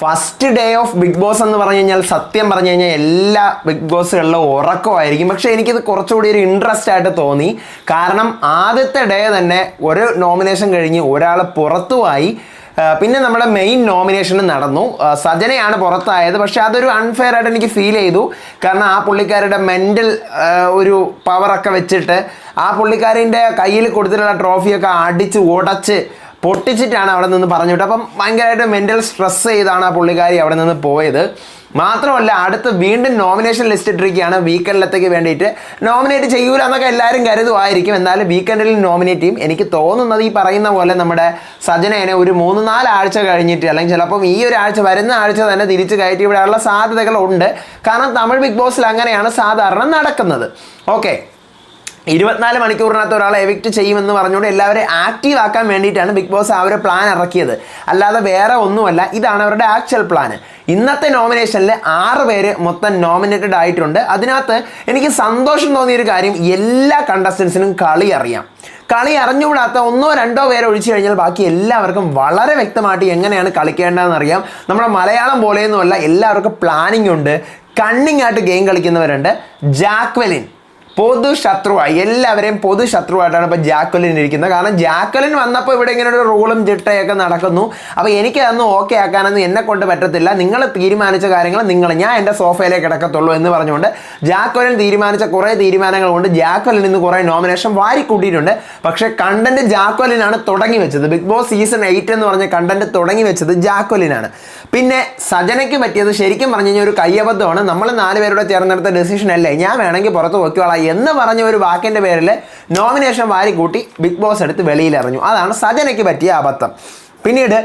First day of Bigg Boss എന്ന് പറഞ്ഞു കഴിഞ്ഞാൽ സത്യം പറഞ്ഞു കഴിഞ്ഞാൽ എല്ലാ ബിഗ് ബോസുകളിലും ഉറക്കമായിരിക്കും. പക്ഷേ എനിക്കിത് കുറച്ചുകൂടി ഒരു ഇൻട്രസ്റ്റ് ആയിട്ട് തോന്നി. കാരണം ആദ്യത്തെ ഡേ തന്നെ ഒരു നോമിനേഷൻ കഴിഞ്ഞ് ഒരാൾ പുറത്തുമായി. പിന്നെ നമ്മുടെ മെയിൻ നോമിനേഷൻ നടന്നു. സജനയാണ് പുറത്തായത്. പക്ഷെ അതൊരു അൺഫെയർ ആയിട്ട് എനിക്ക് ഫീൽ ചെയ്തു. കാരണം ആ പുള്ളിക്കാരുടെ മെൻ്റൽ ഒരു പവറൊക്കെ വെച്ചിട്ട് ആ പുള്ളിക്കാരിൻ്റെ കയ്യിൽ കൊടുത്തിട്ടുള്ള ട്രോഫിയൊക്കെ അടിച്ച് ഉടച്ച് പൊട്ടിച്ചിട്ടാണ് അവിടെ നിന്ന് പറഞ്ഞു വിട്ടത്. അപ്പം ഭയങ്കരമായിട്ട് മെൻ്റൽ സ്ട്രെസ് ചെയ്താണ് ആ പുള്ളിക്കാരി അവിടെ നിന്ന് പോയത്. മാത്രമല്ല അടുത്ത് വീണ്ടും നോമിനേഷൻ ലിസ്റ്റ് ഇട്ടിരിക്കുകയാണ് വീക്കെൻഡിലത്തേക്ക് വേണ്ടിയിട്ട്. നോമിനേറ്റ് ചെയ്യൂല എന്നൊക്കെ എല്ലാവരും കരുതുമായിരിക്കും. എന്നാലും വീക്കെൻഡിൽ നോമിനേറ്റ് ചെയ്യും. എനിക്ക് തോന്നുന്നത് ഈ പറയുന്ന പോലെ നമ്മുടെ സജനേനെ ഒരു 3-4 ആഴ്ച കഴിഞ്ഞിട്ട്, അല്ലെങ്കിൽ ചിലപ്പം ഈ ഒരു ആഴ്ച വരുന്ന ആഴ്ച തന്നെ തിരിച്ച് കയറ്റി വിടാനുള്ള സാധ്യതകളുണ്ട്. കാരണം തമിഴ് ബിഗ് ബോസിൽ അങ്ങനെയാണ് സാധാരണ നടക്കുന്നത്. ഓക്കെ, 24 മണിക്കൂറിനകത്ത് ഒരാളെ എവിക്റ്റ് ചെയ്യുമെന്ന് പറഞ്ഞുകൊണ്ട് എല്ലാവരെയും ആക്റ്റീവ് ആക്കാൻ വേണ്ടിയിട്ടാണ് ബിഗ് ബോസ് ആ ഒരു പ്ലാൻ ഇറക്കിയത്. അല്ലാതെ വേറെ ഒന്നുമല്ല. ഇതാണ് അവരുടെ ആക്ച്വൽ പ്ലാൻ. ഇന്നത്തെ നോമിനേഷനിൽ 6 പേര് മൊത്തം നോമിനേറ്റഡ് ആയിട്ടുണ്ട്. അതിനകത്ത് എനിക്ക് സന്തോഷം തോന്നിയൊരു കാര്യം, എല്ലാ കണ്ടസ്റ്റൻസിനും കളി അറിയാം. കളി അറിഞ്ഞുകൂടാത്ത 1-2 പേരെ ഒഴിച്ചു കഴിഞ്ഞാൽ ബാക്കി എല്ലാവർക്കും വളരെ വ്യക്തമായിട്ട് എങ്ങനെയാണ് കളിക്കേണ്ടതെന്ന് അറിയാം. നമ്മുടെ മലയാളം പോലെയൊന്നുമല്ല, എല്ലാവർക്കും പ്ലാനിങ് ഉണ്ട്. കണ്ണിങ് ആയിട്ട് ഗെയിം കളിക്കുന്നവരുണ്ട്. ജാക്വലിൻ പൊതു ശത്രുവായി, എല്ലാവരെയും പൊതു ശത്രുവായിട്ടാണ് ഇപ്പോൾ ജാക്വലിൻ ഇരിക്കുന്നത്. കാരണം ജാക്വലിൻ വന്നപ്പോൾ ഇവിടെ ഇങ്ങനെ ഒരു റൂളും ചിട്ടയൊക്കെ നടക്കുന്നു. അപ്പോൾ എനിക്ക് അതൊന്നും ഓക്കെ ആക്കാനൊന്നും എന്നെ കൊണ്ട് പറ്റത്തില്ല. നിങ്ങൾ തീരുമാനിച്ച കാര്യങ്ങൾ ഞാൻ എൻ്റെ സോഫയിലേക്ക് കിടക്കത്തുള്ളൂ എന്ന് പറഞ്ഞുകൊണ്ട് ജാക്വലിൻ തീരുമാനിച്ച കുറേ തീരുമാനങ്ങൾ കൊണ്ട് ജാക്വലിൻ ഇന്ന് കുറേ നോമിനേഷൻ വാരി കൂട്ടിയിട്ടുണ്ട്. പക്ഷേ കണ്ടന്റ് ജാക്വലിനാണ് തുടങ്ങി വെച്ചത്. ബിഗ് ബോസ് സീസൺ 8 എന്ന് പറഞ്ഞ കണ്ടന്റ് തുടങ്ങി വെച്ചത് ജാക്വലിനാണ്. പിന്നെ സജനയ്ക്ക് പറ്റിയത് ശരിക്കും പറഞ്ഞു കഴിഞ്ഞാൽ ഒരു കയ്യബദ്ധമാണ്. നമ്മൾ 4 പേരുടെ ചേർന്നെടുത്ത ഡെസിഷൻ അല്ലേ, ഞാൻ വേണമെങ്കിൽ പുറത്ത് പോയിക്കോളാം എന്ന് പറഞ്ഞ ഒരു വാക്കിൻ്റെ പേരിൽ നോമിനേഷൻ വാരിക്കൂട്ടി ബിഗ് ബോസ് എടുത്ത് വെളിയിലെറിഞ്ഞു. അതാണ് സജനയ്ക്ക് പറ്റിയ അബദ്ധം. പിന്നീട്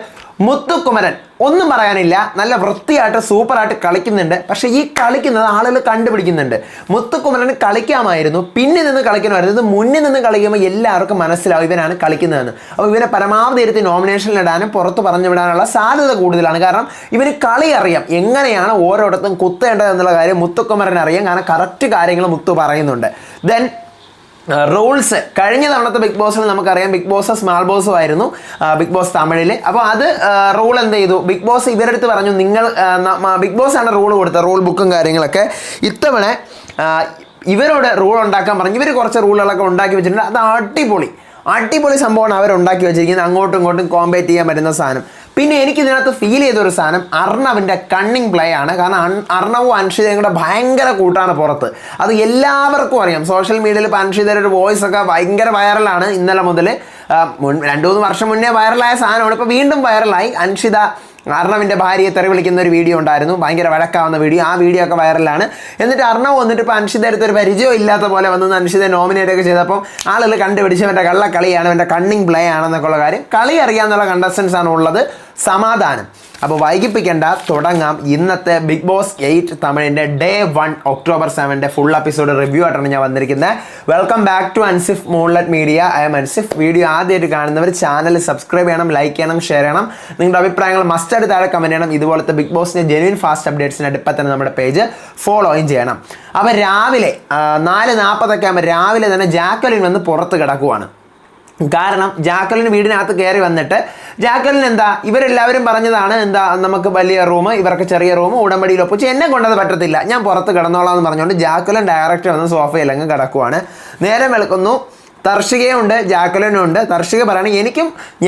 മുത്തുക്കുമരൻ, ഒന്നും പറയാനില്ല, നല്ല വൃത്തിയായിട്ട് സൂപ്പറായിട്ട് കളിക്കുന്നുണ്ട്. പക്ഷേ ഈ കളിക്കുന്നത് ആളുകൾ കണ്ടുപിടിക്കുന്നുണ്ട്. മുത്തുക്കുമരന് കളിക്കാമായിരുന്നു, പിന്നിൽ നിന്ന് കളിക്കണമായിരുന്നു. ഇത് മുന്നിൽ നിന്ന് കളിക്കുമ്പോൾ എല്ലാവർക്കും മനസ്സിലാവും ഇവനാണ് കളിക്കുന്നതെന്ന്. അപ്പോൾ ഇവനെ പരമാവധി ഇരുത്തി നോമിനേഷനിലിടാനും പുറത്ത് പറഞ്ഞു വിടാനുള്ള സാധ്യത കൂടുതലാണ്. കാരണം ഇവന് കളി അറിയാം, എങ്ങനെയാണ് ഓരോരുത്തരും കുത്തേണ്ടത് എന്നുള്ള കാര്യം മുത്തുക്കുമരൻ അറിയാം. കാരണം കറക്റ്റ് കാര്യങ്ങൾ മുത്തു പറയുന്നുണ്ട്. ദെൻ റൂൾസ്, കഴിഞ്ഞ തവണത്തെ ബിഗ് ബോസിൽ നമുക്കറിയാം ബിഗ് ബോസ് സ്മാൾ ബോസും ആയിരുന്നു ബിഗ് ബോസ് തമിഴിൽ. അപ്പോൾ അത് റൂൾ എന്ത് ചെയ്തു, ബിഗ് ബോസ് ഇവരടുത്ത് പറഞ്ഞു, നിങ്ങൾ ബിഗ് ബോസ് ആണ് റൂൾ കൊടുത്തത്, റൂൾ ബുക്കും കാര്യങ്ങളൊക്കെ. ഇത്തവണ ഇവരോട് റൂൾ ഉണ്ടാക്കാൻ പറഞ്ഞു. ഇവർ കുറച്ച് റൂളുകളൊക്കെ ഉണ്ടാക്കി വെച്ചിട്ടുണ്ട്. അത് അടിപൊളി സംഭവമാണ് അവരുണ്ടാക്കി വെച്ചിരിക്കുന്നത്. അങ്ങോട്ടും ഇങ്ങോട്ടും കോമ്പേറ്റ് ചെയ്യാൻ പറ്റുന്ന സാധനം. പിന്നെ എനിക്ക് ഇതിനകത്ത് ഫീൽ ചെയ്തൊരു സാധനം അർണവിൻ്റെ കണ്ണിങ് പ്ലേ ആണ്. കാരണം അർണവും അൻഷിതയും കൂടെ ഭയങ്കര കൂട്ടാണ് പുറത്ത്. അത് എല്ലാവർക്കും അറിയാം. സോഷ്യൽ മീഡിയയിൽ ഇപ്പോൾ അൻഷിതയുടെ ഒരു വോയിസ് ഒക്കെ ഭയങ്കര വൈറലാണ്. ഇന്നലെ മുതൽ 2-3 വർഷം മുന്നേ വൈറലായ സാധനമാണ്. ഇപ്പോൾ വീണ്ടും വൈറലായി. അൻഷിത അർണവിൻ്റെ ഭാര്യയെ തെറി വിളിക്കുന്ന ഒരു വീഡിയോ ഉണ്ടായിരുന്നു, ഭയങ്കര വഴക്കാവുന്ന വീഡിയോ. ആ വീഡിയോ ഒക്കെ വൈറലാണ്. എന്നിട്ട് അർണവ് വന്നിട്ട് ഇപ്പോൾ അൻഷിത അടുത്ത് ഒരു പരിചയം ഇല്ലാത്ത പോലെ വന്ന് അൻഷിത നോമിനേറ്റ് ഒക്കെ ചെയ്തപ്പോൾ ആളുകൾ കണ്ടുപിടിച്ചവൻ്റെ കള്ളക്കളിയാണ്, അവൻ്റെ കണ്ണിങ് പ്ലേ ആണെന്നൊക്കെയുള്ള കാര്യം. കളി അറിയാമെന്നുള്ള കണ്ടസ്റ്റൻസ് ആണ് ഉള്ളത്. സമാധാനം. അപ്പോൾ വൈകിപ്പിക്കേണ്ട, തുടങ്ങാം. ഇന്നത്തെ ബിഗ് ബോസ് 8 തമിഴിൻ്റെ day 1 October 7 full episode review ആയിട്ടാണ് ഞാൻ വന്നിരിക്കുന്നത്. Welcome back to Ansif moonlight media. I'm Ansif. Video ആദ്യമായിട്ട് കാണുന്നവർ ചാനൽ സബ്സ്ക്രൈബ് ചെയ്യണം, ലൈക്ക് ചെയ്യണം, ഷെയർ ചെയ്യണം. നിങ്ങളുടെ അഭിപ്രായങ്ങൾ മസ്റ്റായിട്ട് താഴെ കമൻറ്റ് ചെയ്യണം. ഇതുപോലത്തെ ബിഗ് ബോസിൻ്റെ ജെന്യുവൻ ഫാസ്റ്റ് അപ്ഡേറ്റ്സിന് ഇപ്പം തന്നെ നമ്മുടെ പേജ് ഫോളോയും ചെയ്യണം. അപ്പോൾ രാവിലെ 4:40 ആകുമ്പോൾ രാവിലെ തന്നെ ജാക്വലിൻ വന്ന് പുറത്ത് കിടക്കുവാണ്. കാരണം ജാക്വലിൻ വീടിനകത്ത് കയറി വന്നിട്ട് ജാക്വലിൻ ഇവരെല്ലാവരും പറഞ്ഞതാണ് നമുക്ക് വലിയ റൂം, ഇവർക്ക് ചെറിയ റൂം, ഉടമ്പടിയിൽ ഒപ്പിച്ച് എന്നെ കൊണ്ടത് പറ്റത്തില്ല, ഞാൻ പുറത്ത് കിടന്നോളാം എന്ന് പറഞ്ഞുകൊണ്ട് ജാക്വലിൻ ഡയറക്റ്റ് വന്ന് സോഫയിൽ അങ്ങ് കിടക്കുവാണ്. നേരം വെളുക്കുന്നു. തർഷികയുണ്ട്, ജാക്വലിനും ഉണ്ട്. തർഷിക പറയണം,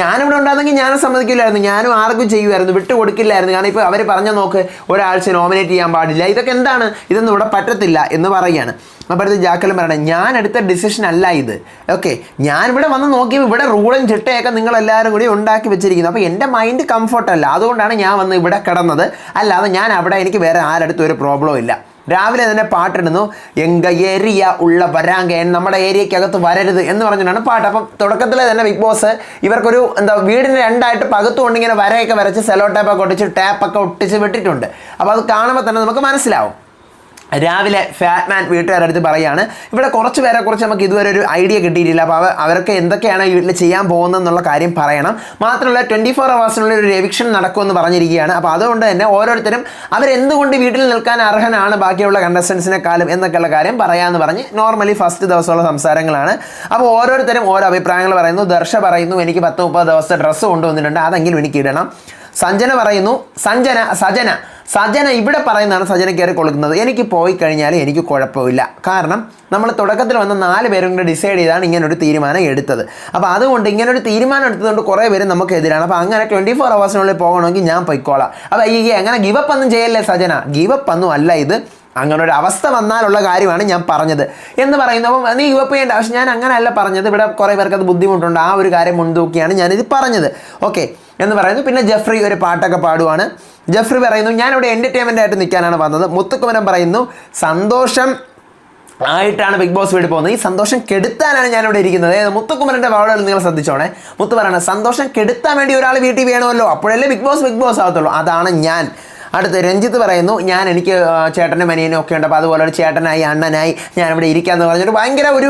ഞാനിവിടെ ഉണ്ടായിരുന്നെങ്കിൽ ഞാനും സമ്മതിക്കില്ലായിരുന്നു, ഞാനും ആർക്കും ചെയ്യുമായിരുന്നു, വിട്ടു കൊടുക്കില്ലായിരുന്നു. കാരണം ഇപ്പോൾ അവർ പറഞ്ഞ നോക്ക്, ഒരാഴ്ച നോമിനേറ്റ് ചെയ്യാൻ പാടില്ല, ഇതൊക്കെ എന്താണ്, ഇതൊന്നും ഇവിടെ പറ്റത്തില്ല എന്ന് പറയുകയാണ്. അപ്പോഴത്തെ ജാക്വലിൻ പറയണം, ഞാൻ എടുത്ത ഡിസിഷൻ അല്ല ഇത്. ഓക്കെ, ഞാനിവിടെ വന്ന് നോക്കിയപ്പോൾ ഇവിടെ റൂളും ചിട്ടയൊക്കെ നിങ്ങളെല്ലാവരും കൂടി ഉണ്ടാക്കി വെച്ചിരിക്കുന്നു. അപ്പോൾ എൻ്റെ മൈൻഡ് കംഫർട്ടല്ല, അതുകൊണ്ടാണ് ഞാൻ വന്ന് ഇവിടെ കിടന്നത്. അല്ലാതെ ഞാൻ അവിടെ, എനിക്ക് വേറെ ആരടുത്തും ഒരു പ്രോബ്ലവും ഇല്ല. രാവിലെ തന്നെ പാട്ടിടുന്നു, എങ്ക ഏരിയ ഉള്ള വരാങ്ക, നമ്മുടെ ഏരിയക്കകത്ത് വരരുത് എന്ന് പറഞ്ഞിട്ടാണ് പാട്ട്. അപ്പം തുടക്കത്തിൽ തന്നെ ബിഗ് ബോസ് ഇവർക്കൊരു വീടിന് 2ആയിട്ട് പകുത്തുകൊണ്ട് ഇങ്ങനെ വരയൊക്കെ വരച്ച് സെലോ ടേപ്പൊക്കെ ഒട്ടിച്ച് ടാപ്പൊക്കെ ഒട്ടിച്ച് വിട്ടിട്ടുണ്ട്. അപ്പോൾ അത് കാണുമ്പോൾ തന്നെ നമുക്ക് മനസ്സിലാവും. രാവിലെ ഫാറ്റ്മാൻ വീട്ടുകാരുടെ അടുത്ത് പറയുകയാണ്, ഇവിടെ കുറച്ച് പേരെക്കുറിച്ച് നമുക്ക് ഇതുവരെ ഒരു ഐഡിയ കിട്ടിയിട്ടില്ല, അപ്പോൾ അവർക്ക് എന്തൊക്കെയാണ് ഈ വീട്ടിൽ ചെയ്യാൻ പോകുന്നതെന്നുള്ള കാര്യം പറയണം. മാത്രമല്ല 24 ഹവേഴ്സിനുള്ളിൽ ഒരു എവിക്ഷൻ നടക്കുമെന്ന് പറഞ്ഞിരിക്കുകയാണ്. അപ്പോൾ അതുകൊണ്ട് തന്നെ ഓരോരുത്തരും അവരെന്തുകൊണ്ട് വീട്ടിൽ നിൽക്കാൻ അർഹനാണ് ബാക്കിയുള്ള കണ്ടസ്റ്റൻസിനെക്കാളും എന്നൊക്കെയുള്ള കാര്യം പറയാമെന്ന് പറഞ്ഞ് നോർമലി ഫസ്റ്റ് ദിവസമുള്ള സംസാരങ്ങളാണ്. അപ്പോൾ ഓരോരുത്തരും ഓരോ അഭിപ്രായങ്ങൾ പറയുന്നു. ദർശ പറയുന്നു, എനിക്ക് 10-30 ദിവസത്തെ ഡ്രസ്സ് കൊണ്ടുവന്നിട്ടുണ്ട്, അതെങ്കിലും എനിക്ക് ഇടണം. സഞ്ജന പറയുന്നു സജന ഇവിടെ പറയുന്നതാണ് സജന കയറി കൊടുക്കുന്നത്. എനിക്ക് പോയി കഴിഞ്ഞാൽ എനിക്ക് കുഴപ്പമില്ല. കാരണം നമ്മൾ തുടക്കത്തിൽ വന്ന 4 പേരും കൂടെ ഡിസൈഡ് ചെയ്താണ് ഇങ്ങനൊരു തീരുമാനം എടുത്തത്. അപ്പോൾ അതുകൊണ്ട് ഇങ്ങനൊരു തീരുമാനം എടുത്തതുകൊണ്ട് കുറേ പേര് നമുക്ക് എതിരാണ്. അപ്പോൾ അങ്ങനെ 24 ഹവേഴ്സിനുള്ളിൽ പോകണമെങ്കിൽ ഞാൻ പൊയ്ക്കോളാം. അപ്പോൾ ഈ അങ്ങനെ ഗിവപ്പ് ഒന്നും ചെയ്യല്ലേ സജന, ഗിവപ്പ് ഒന്നും അല്ല ഇത്, അങ്ങനെ ഒരു അവസ്ഥ വന്നാലുള്ള കാര്യമാണ് ഞാൻ പറഞ്ഞത് എന്ന് പറയുന്നു. അപ്പം നീ ഗിവപ്പ് ചെയ്യേണ്ട ആവശ്യം, ഞാൻ അങ്ങനെയല്ല പറഞ്ഞത്. ഇവിടെ കുറേ പേർക്ക് അത് ബുദ്ധിമുട്ടുണ്ട്, ആ ഒരു കാര്യം മുൻതൂക്കിയാണ് ഞാനിത് പറഞ്ഞത്. ഓക്കെ എന്ന് പറയുന്നു. പിന്നെ ജെഫ്രി ഒരു പാട്ടൊക്കെ പാടുവാണ്. ജെഫ്രി പറയുന്നു ഞാനിവിടെ എൻ്റർടൈൻമെൻ്റ് ആയിട്ട് നിൽക്കാനാണ് വന്നത്. മുത്തുക്കുമരൻ പറയുന്നു സന്തോഷം ആയിട്ടാണ് ബിഗ് ബോസ് വീട്ടിൽ പോകുന്നത്, ഈ സന്തോഷം കെടുത്താനാണ് ഞാനിവിടെ ഇരിക്കുന്നത്. മുത്തുക്കുമരൻ്റെ വാക്കുകൾ നിങ്ങൾ ശ്രദ്ധിച്ചോണേ. മുത്ത് പറയണത് സന്തോഷം കെടുത്താൻ വേണ്ടി ഒരാൾ വീട്ടിൽ വേണമല്ലോ, അപ്പോഴല്ലേ ബിഗ് ബോസ് ആകത്തുള്ളൂ, അതാണ് ഞാൻ. അടുത്ത് രഞ്ജിത്ത് പറയുന്നു എനിക്ക് ചേട്ടനും അനിയനും ഒക്കെ ഉണ്ട്, അപ്പോൾ അതുപോലെ ഒരു ചേട്ടനായി അണ്ണനായി ഞാനിവിടെ ഇരിക്കാമെന്ന് പറഞ്ഞിട്ട് ഭയങ്കര ഒരു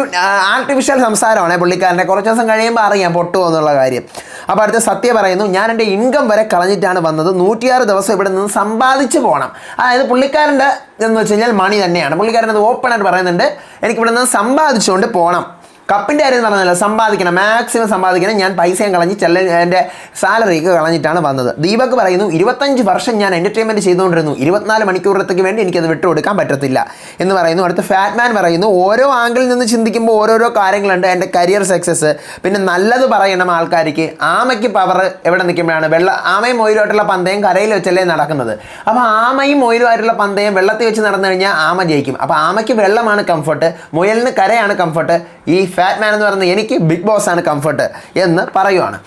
ആർട്ടിഫിഷ്യൽ സംസാരമാണ് പുള്ളിക്കാരൻ്റെ. കുറച്ച് ദിവസം കഴിയുമ്പോൾ അറിയാം പൊട്ടുമോ എന്നുള്ള കാര്യം. അപ്പോൾ അടുത്ത് സത്യ പറയുന്നു ഞാൻ എൻ്റെ ഇൻകം വരെ കളഞ്ഞിട്ടാണ് വന്നത്, 106 ദിവസം ഇവിടെ നിന്ന് സമ്പാദിച്ച് പോകണം. അതായത് പുള്ളിക്കാരൻ്റെ എന്ന് വെച്ച് കഴിഞ്ഞാൽ മണി തന്നെയാണ്. പുള്ളിക്കാരൻ അത് ഓപ്പണായിട്ട് പറയുന്നുണ്ട്, എനിക്കിവിടെ നിന്ന് സമ്പാദിച്ചുകൊണ്ട് പോകണം. കപ്പിൻ്റെ കാര്യം പറഞ്ഞല്ലോ, സമ്പാദിക്കണം, മാക്സിമം സമ്പാദിക്കണം. ഞാൻ പൈസയും കളഞ്ഞ് എൻ്റെ സാലറിക്ക് കളഞ്ഞിട്ടാണ് വന്നത്. ദീപക് പറയുന്നു 25 വർഷം ഞാൻ എൻ്റർടൈൻമെൻറ്റ് ചെയ്തുകൊണ്ടിരുന്നു, 24 മണിക്കൂറത്തേക്ക് വേണ്ടി എനിക്കത് വിട്ടുകൊടുക്കാൻ പറ്റത്തില്ല എന്ന് പറയുന്നു. അടുത്ത് ഫാറ്റ്മാൻ പറയുന്നു ഓരോ ആംഗിളിൽ നിന്ന് ചിന്തിക്കുമ്പോൾ ഓരോരോ കാര്യങ്ങളുണ്ട്. എൻ്റെ കരിയർ സക്സസ്, പിന്നെ നല്ലത് പറയണം ആൾക്കാർക്ക്. ആമയ്ക്ക് പവർ എവിടെ നിൽക്കുമ്പോഴാണ് ആമയും മൊയിലുമായിട്ടുള്ള പന്തയം കരയിൽ വെച്ചല്ലേ നടക്കുന്നത്. അപ്പോൾ ആമയും മൊയിലുമായിട്ടുള്ള പന്തയം വെള്ളത്തിൽ വെച്ച് നടന്നു കഴിഞ്ഞാൽ ആമ ജയിക്കും. അപ്പോൾ ആമയ്ക്ക് വെള്ളമാണ് കംഫർട്ട്, മുയലിന് കരയാണ് കംഫർട്ട്, ഈ ഫാറ്റ്മാൻ എന്ന് പറയുന്നത് എനിക്ക് ബിഗ് ബോസ് ആണ് കംഫർട്ട് എന്ന് പറയുവാണ്.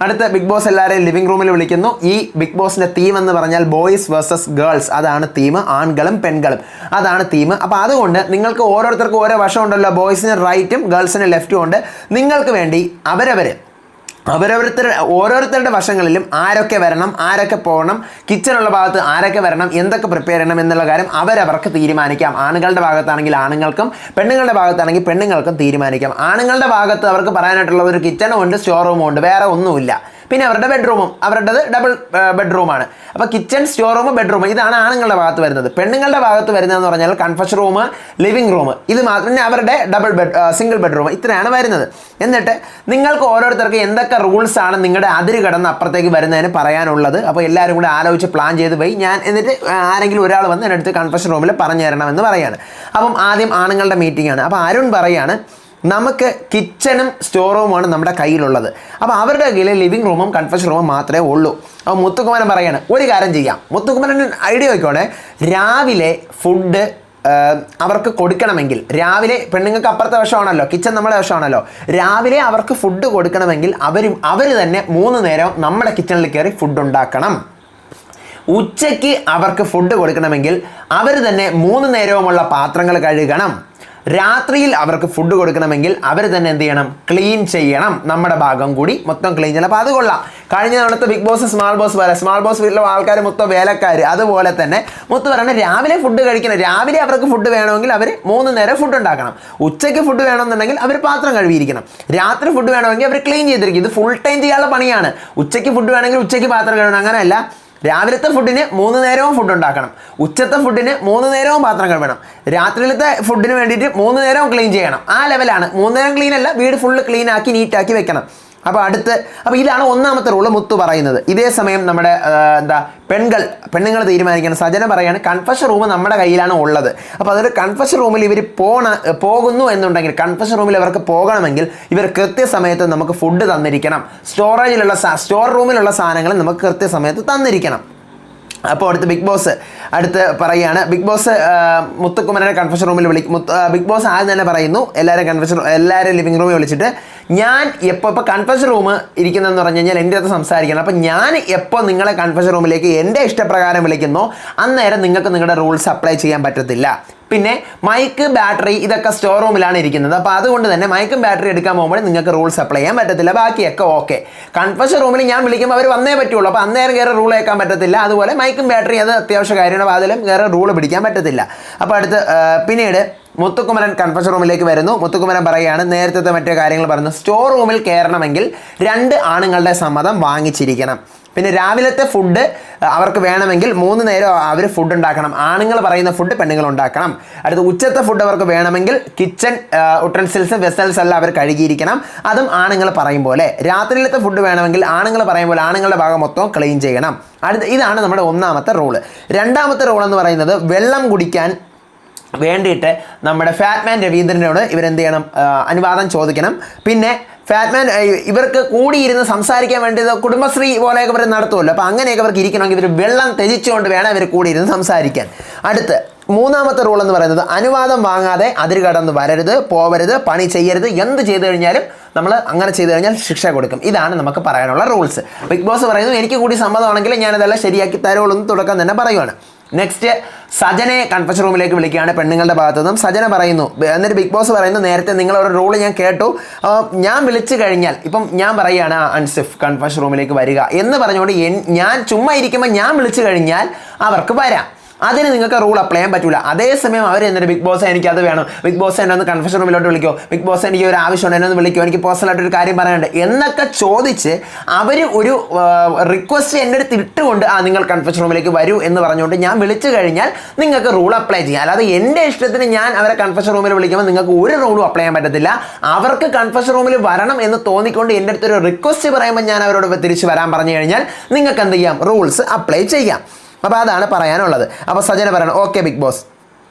അടുത്ത ബിഗ് ബോസ് എല്ലാവരെയും ലിവിംഗ് റൂമിൽ വിളിക്കുന്നു. ഈ ബിഗ് ബോസിൻ്റെ തീം എന്ന് പറഞ്ഞാൽ ബോയ്സ് വേഴ്സസ് ഗേൾസ്, അതാണ് തീം. ആൺകളും പെൺകളും അതാണ് തീം. അപ്പോൾ അതുകൊണ്ട് നിങ്ങൾക്ക് ഓരോരുത്തർക്കും ഓരോ വശം ഉണ്ടല്ലോ, ബോയ്സിന് റൈറ്റും ഗേൾസിന് ലെഫ്റ്റും ഉണ്ട്. നിങ്ങൾക്ക് വേണ്ടി ഓരോരുത്തരുടെ വശങ്ങളിലും ആരൊക്കെ വരണം, ആരൊക്കെ പോകണം, കിച്ചണുള്ള ഭാഗത്ത് ആരൊക്കെ വരണം, എന്തൊക്കെ പ്രിപ്പയർ ചെയ്യണം എന്നുള്ള കാര്യം അവരവർക്ക് തീരുമാനിക്കാം. ആണുങ്ങളുടെ ഭാഗത്താണെങ്കിൽ ആണുങ്ങൾക്കും പെണ്ണുങ്ങളുടെ ഭാഗത്താണെങ്കിൽ പെണ്ണുങ്ങൾക്കും തീരുമാനിക്കാം. ആണുങ്ങളുടെ ഭാഗത്ത് അവർക്ക് പറയാനായിട്ടുള്ള ഒരു കിച്ചണും ഉണ്ട്, സ്റ്റോർ റൂമും ഉണ്ട്, വേറെ ഒന്നുമില്ല. പിന്നെ അവരുടെ ബെഡ്റൂമും, അവരുടേത് ഡബിൾ ബെഡ്റൂമാണ്. അപ്പോൾ കിച്ചൺ, സ്റ്റോർ റൂം, ബെഡ്റൂം ഇതാണ് ആണുങ്ങളുടെ ഭാഗത്ത് വരുന്നത്. പെണ്ണുങ്ങളുടെ ഭാഗത്ത് വരുന്നതെന്ന് പറഞ്ഞാൽ കൺഫഷൻ റൂം, ലിവിംഗ് റൂം, ഇത് മാത്രമേ അവരുടെ സിംഗിൾ ബെഡ്റൂം ഇത്രയാണ് വരുന്നത്. എന്നിട്ട് നിങ്ങൾക്ക് ഓരോരുത്തർക്ക് എന്തൊക്കെ റൂൾസാണ് നിങ്ങളുടെ അതിര് കടന്ന് അപ്പുറത്തേക്ക് വരുന്നതിന് പറയാനുള്ളത്. അപ്പോൾ എല്ലാവരും കൂടെ ആലോചിച്ച് പ്ലാൻ ചെയ്ത് പോയി ഞാൻ എന്നിട്ട് ആരെങ്കിലും ഒരാൾ വന്ന് എൻ്റെ അടുത്ത് കൺഫഷൻ റൂമിൽ പറഞ്ഞു തരണമെന്ന് പറയാണ്. അപ്പം ആദ്യം ആണുങ്ങളുടെ മീറ്റിംഗ് ആണ്. അപ്പോൾ അരുൺ പറയാണ് നമുക്ക് കിച്ചണും സ്റ്റോർ റൂമുമാണ് നമ്മുടെ കയ്യിലുള്ളത്. അപ്പോൾ അവരുടെ കയ്യിൽ ലിവിംഗ് റൂമും കൺഫഷൻ റൂമും മാത്രമേ ഉള്ളൂ. അപ്പോൾ മുത്തുക്കുമരൻ പറയാണ് ഒരു കാര്യം ചെയ്യാം. മുത്തുക്കുമരൻ ഐഡിയ നോക്കിക്കോട്ടെ, രാവിലെ ഫുഡ് അവർക്ക് കൊടുക്കണമെങ്കിൽ, രാവിലെ പെണ്ണുങ്ങൾക്ക് അപ്പുറത്തെ വശമാണല്ലോ, കിച്ചൺ നമ്മുടെ വശമാണല്ലോ, രാവിലെ അവർക്ക് ഫുഡ് കൊടുക്കണമെങ്കിൽ അവർ തന്നെ 3 നേരം നമ്മുടെ കിച്ചണിൽ കയറി ഫുഡ് ഉണ്ടാക്കണം. ഉച്ചയ്ക്ക് അവർക്ക് ഫുഡ് കൊടുക്കണമെങ്കിൽ അവർ തന്നെ 3 നേരവുമുള്ള പാത്രങ്ങൾ കഴുകണം. രാത്രിയിൽ അവർക്ക് ഫുഡ് കൊടുക്കണമെങ്കിൽ അവർ തന്നെ എന്ത് ചെയ്യണം, ക്ലീൻ ചെയ്യണം, നമ്മുടെ ഭാഗം കൂടി മൊത്തം ക്ലീൻ ചെയ്യണം. അപ്പോൾ അത് കൊള്ളാം. കഴിഞ്ഞ തവണത്തെ ബിഗ് ബോസ് സ്മാൾ ബോസ് വീട്ടിലെ ആൾക്കാർ മൊത്തം വേലക്കാർ, അതുപോലെ തന്നെ മുത്ത് പറയണ രാവിലെ ഫുഡ് കഴിക്കണം. രാവിലെ അവർക്ക് ഫുഡ് വേണമെങ്കിൽ അവർ 3 നേരം ഫുഡ് ഉണ്ടാക്കണം. ഉച്ചയ്ക്ക് ഫുഡ് വേണമെന്നുണ്ടെങ്കിൽ അവർ പാത്രം കഴുകിയിരിക്കണം. രാത്രി ഫുഡ് വേണമെങ്കിൽ അവർ ക്ലീൻ ചെയ്തിരിക്കും. ഇത് ഫുൾ ടൈം ചെയ്യാനുള്ള പണിയാണ്. ഉച്ചയ്ക്ക് ഫുഡ് വേണമെങ്കിൽ ഉച്ചയ്ക്ക് പാത്രം കഴുകണം, അങ്ങനെയല്ല. രാവിലത്തെ ഫുഡിന് 3 നേരവും ഫുഡ് ഉണ്ടാക്കണം, ഉച്ചത്തെ ഫുഡിന് 3 നേരവും പാത്രം കഴുകണം, രാത്രിയിലത്തെ ഫുഡിന് വേണ്ടിയിട്ട് 3 നേരവും ക്ലീൻ ചെയ്യണം. ആ ലെവലാണ്. 3 നേരം ക്ലീൻ അല്ല, വീട് ഫുള്ള് ക്ലീൻ ആക്കി നീറ്റാക്കി വെക്കണം. അപ്പോൾ ഇതാണ് ഒന്നാമത്തെ റൂള് മുത്തു പറയുന്നത്. ഇതേ സമയം നമ്മുടെ പെണ്ണുങ്ങൾ തീരുമാനിക്കണം. സജന പറയാണ് കൺഫഷൻ റൂം നമ്മുടെ കയ്യിലാണ് ഉള്ളത്. അപ്പോൾ അതൊരു കൺഫഷൻ റൂമിൽ ഇവർ പോകുന്നു എന്നുണ്ടെങ്കിൽ, കൺഫഷൻ റൂമിൽ അവർക്ക് പോകണമെങ്കിൽ ഇവർ കൃത്യസമയത്ത് നമുക്ക് ഫുഡ് തന്നിരിക്കണം. സ്റ്റോർ റൂമിലുള്ള സാധനങ്ങൾ നമുക്ക് കൃത്യസമയത്ത് തന്നിരിക്കണം. അപ്പോൾ ബിഗ് ബോസ് പറയുകയാണ്, ബിഗ് ബോസ് മുത്തുക്കുമരനെ കൺഫഷൻ റൂമിൽ ബിഗ് ബോസ് ആദ്യം തന്നെ പറയുന്നു എല്ലാവരും ലിവിംഗ് റൂമിൽ വിളിച്ചിട്ട് ഞാൻ ഇപ്പോൾ കൺഫഷൻ റൂം ഇരിക്കുന്നതെന്ന് പറഞ്ഞു കഴിഞ്ഞാൽ എൻ്റെ അടുത്ത് സംസാരിക്കണം. അപ്പോൾ ഞാൻ എപ്പോൾ നിങ്ങളെ കൺഫഷൻ റൂമിലേക്ക് എൻ്റെ ഇഷ്ടപ്രകാരം വിളിക്കുന്നോ അന്നേരം നിങ്ങൾക്ക് നിങ്ങളുടെ റൂൾസ് അപ്ലൈ ചെയ്യാൻ പറ്റത്തില്ല. പിന്നെ മൈക്ക്, ബാറ്ററി ഇതൊക്കെ സ്റ്റോർ റൂമിലാണ് ഇരിക്കുന്നത്. അപ്പോൾ അതുകൊണ്ട് തന്നെ മൈക്കും ബാറ്ററി എടുക്കാൻ പോകുമ്പോൾ നിങ്ങൾക്ക് റൂൾസ് അപ്ലൈ ചെയ്യാൻ പറ്റത്തില്ല. ബാക്കിയൊക്കെ ഓക്കെ. കൺഫഷൻ റൂമിൽ ഞാൻ വിളിക്കുമ്പോൾ അവർ വന്നേ പറ്റുള്ളൂ. അപ്പോൾ അന്നേരം കയറി റൂൾ കേൾക്കാൻ പറ്റത്തില്ല. അതുപോലെ മൈക്കും ബാറ്ററി അത് അത്യാവശ്യ കാര്യമാണ്. അപ്പോൾ അതിലും കയറി റൂൾ പിടിക്കാൻ പറ്റത്തില്ല. അപ്പോൾ പിന്നീട് മുത്തുക്കുമരൻ കൺഫഷൻ റൂമിലേക്ക് വരുന്നു. മുത്തുക്കുമരൻ പറയുകയാണ് നേരത്തെ മറ്റേ കാര്യങ്ങൾ പറഞ്ഞു. സ്റ്റോർ റൂമിൽ കയറണമെങ്കിൽ 2 ആണുങ്ങളുടെ സമ്മതം വാങ്ങിച്ചിരിക്കണം. പിന്നെ രാവിലത്തെ ഫുഡ് അവർക്ക് വേണമെങ്കിൽ 3 നേരം അവർ ഫുഡ് ഉണ്ടാക്കണം. ആണുങ്ങൾ പറയുന്ന ഫുഡ് പെണ്ണുങ്ങൾ ഉണ്ടാക്കണം. അടുത്ത ഉച്ചത്തെ ഫുഡ് അവർക്ക് വേണമെങ്കിൽ കിച്ചൺ ഉട്ടൻസിൽസ് വെസൽസ് എല്ലാം അവർ കഴുകിയിരിക്കണം. അതും ആണുങ്ങൾ പറയും പോലെ. രാത്രിയിലത്തെ ഫുഡ് വേണമെങ്കിൽ ആണുങ്ങൾ പറയും പോലെ ആണുങ്ങളുടെ ഭാഗം മൊത്തം ക്ലീൻ ചെയ്യണം. ഇതാണ് നമ്മുടെ ഒന്നാമത്തെ റൂള്. രണ്ടാമത്തെ റൂൾ എന്ന് പറയുന്നത് വെള്ളം കുടിക്കാൻ വേണ്ടിയിട്ട് നമ്മുടെ ഫാറ്റ്മാൻ രവീന്ദ്രനോട് ഇവരെന്ത് ചെയ്യണം, അനുവാദം ചോദിക്കണം. പിന്നെ ഫാറ്റ്മാൻ ഇവർക്ക് കൂടിയിരുന്ന് സംസാരിക്കാൻ വേണ്ടി കുടുംബശ്രീ പോലെയൊക്കെ ഇവർ നടത്തുമല്ലോ, അപ്പോൾ അങ്ങനെയൊക്കെ ഇവർക്ക് ഇരിക്കണമെങ്കിൽ ഇവർ വെള്ളം ത്യജിച്ചുകൊണ്ട് വേണം ഇവർ കൂടിയിരുന്ന് സംസാരിക്കാൻ. അടുത്ത് മൂന്നാമത്തെ റൂൾ എന്ന് പറയുന്നത് അനുവാദം വാങ്ങാതെ അതിര് കടന്ന് വരരുത്, പോവരുത്, പണി ചെയ്യരുത്. എന്ത് ചെയ്തു കഴിഞ്ഞാലും നമ്മൾ അങ്ങനെ ചെയ്തു കഴിഞ്ഞാൽ ശിക്ഷ കൊടുക്കും. ഇതാണ് നമുക്ക് പറയാനുള്ള റൂൾസ്. ബിഗ് ബോസ് പറയുന്നു എനിക്ക് കൂടി സമ്മതമാണെങ്കിൽ ഞാനതെല്ലാം ശരിയാക്കി തരുള്ളൂ എന്ന് തുടക്കം തന്നെ പറയുവാണ്. നെക്സ്റ്റ് സജനെ കൺഫഷൻ റൂമിലേക്ക് വിളിക്കുകയാണ് പെണ്ണുങ്ങളുടെ ഭാഗത്തു നിന്നും. സജന പറയുന്നു, എന്നിട്ട് ബിഗ് ബോസ് പറയുന്നു നേരത്തെ നിങ്ങളൊരു റൂൾ ഞാൻ കേട്ടു, ഞാൻ വിളിച്ചു കഴിഞ്ഞാൽ ഇപ്പം ഞാൻ പറയുകയാണ് അൻസിഫ് കൺഫഷൻ റൂമിലേക്ക് വരിക എന്ന് പറഞ്ഞുകൊണ്ട് ഞാൻ ചുമ്മാ ഇരിക്കുമ്പോൾ ഞാൻ വിളിച്ചു കഴിഞ്ഞാൽ അവർക്ക് വരാം. അതിന് നിങ്ങൾക്ക് റൂൾ അപ്ലൈ ചെയ്യാൻ പറ്റില്ല. അതേസമയം അവർ എന്നിട്ട് ബിഗ് ബോസ് എനിക്ക് അത് വേണം, ബിഗ് ബോസ് എന്നെ ഒന്ന് കൺഫഷൻ റൂമിലോട്ട് വിളിക്കോ, ബിഗ് ബോസ് എനിക്ക് ഒരു ആവശ്യമുണ്ട് എന്നെ ഒന്ന് വിളിക്കോ, എനിക്ക് പേഴ്സണലായിട്ടൊരു കാര്യം പറയാനുണ്ട് എന്നൊക്കെ ചോദിച്ച് അവർ ഒരു റിക്വസ്റ്റ് എൻ്റെ അടുത്ത് ഇട്ടുകൊണ്ട് നിങ്ങൾ കൺഫഷൻ റൂമിലേക്ക് വരൂ എന്ന് പറഞ്ഞുകൊണ്ട് ഞാൻ വിളിച്ചു കഴിഞ്ഞാൽ നിങ്ങൾക്ക് റൂൾ അപ്ലൈ ചെയ്യാം. അല്ലാതെ എൻ്റെ ഇഷ്ടത്തിന് ഞാൻ അവരെ കൺഫഷൻ റൂമിൽ വിളിക്കുമ്പോൾ നിങ്ങൾക്ക് ഒരു റൂളും അപ്ലൈ ചെയ്യാൻ പറ്റത്തില്ല. അവർക്ക് കൺഫഷൻ റൂമിൽ വരണം എന്ന് തോന്നിക്കൊണ്ട് എൻ്റെ അടുത്തൊരു റിക്വസ്റ്റ് പറയുമ്പോൾ ഞാൻ അവരോട് തിരിച്ച് വരാൻ പറഞ്ഞു കഴിഞ്ഞാൽ നിങ്ങൾക്ക് എന്ത് ചെയ്യാം, റൂൾസ് അപ്ലൈ ചെയ്യാം. അപ്പോൾ അതാണ് പറയാനുള്ളത്. അപ്പോൾ സജന പറയണം ഓക്കെ ബിഗ് ബോസ്.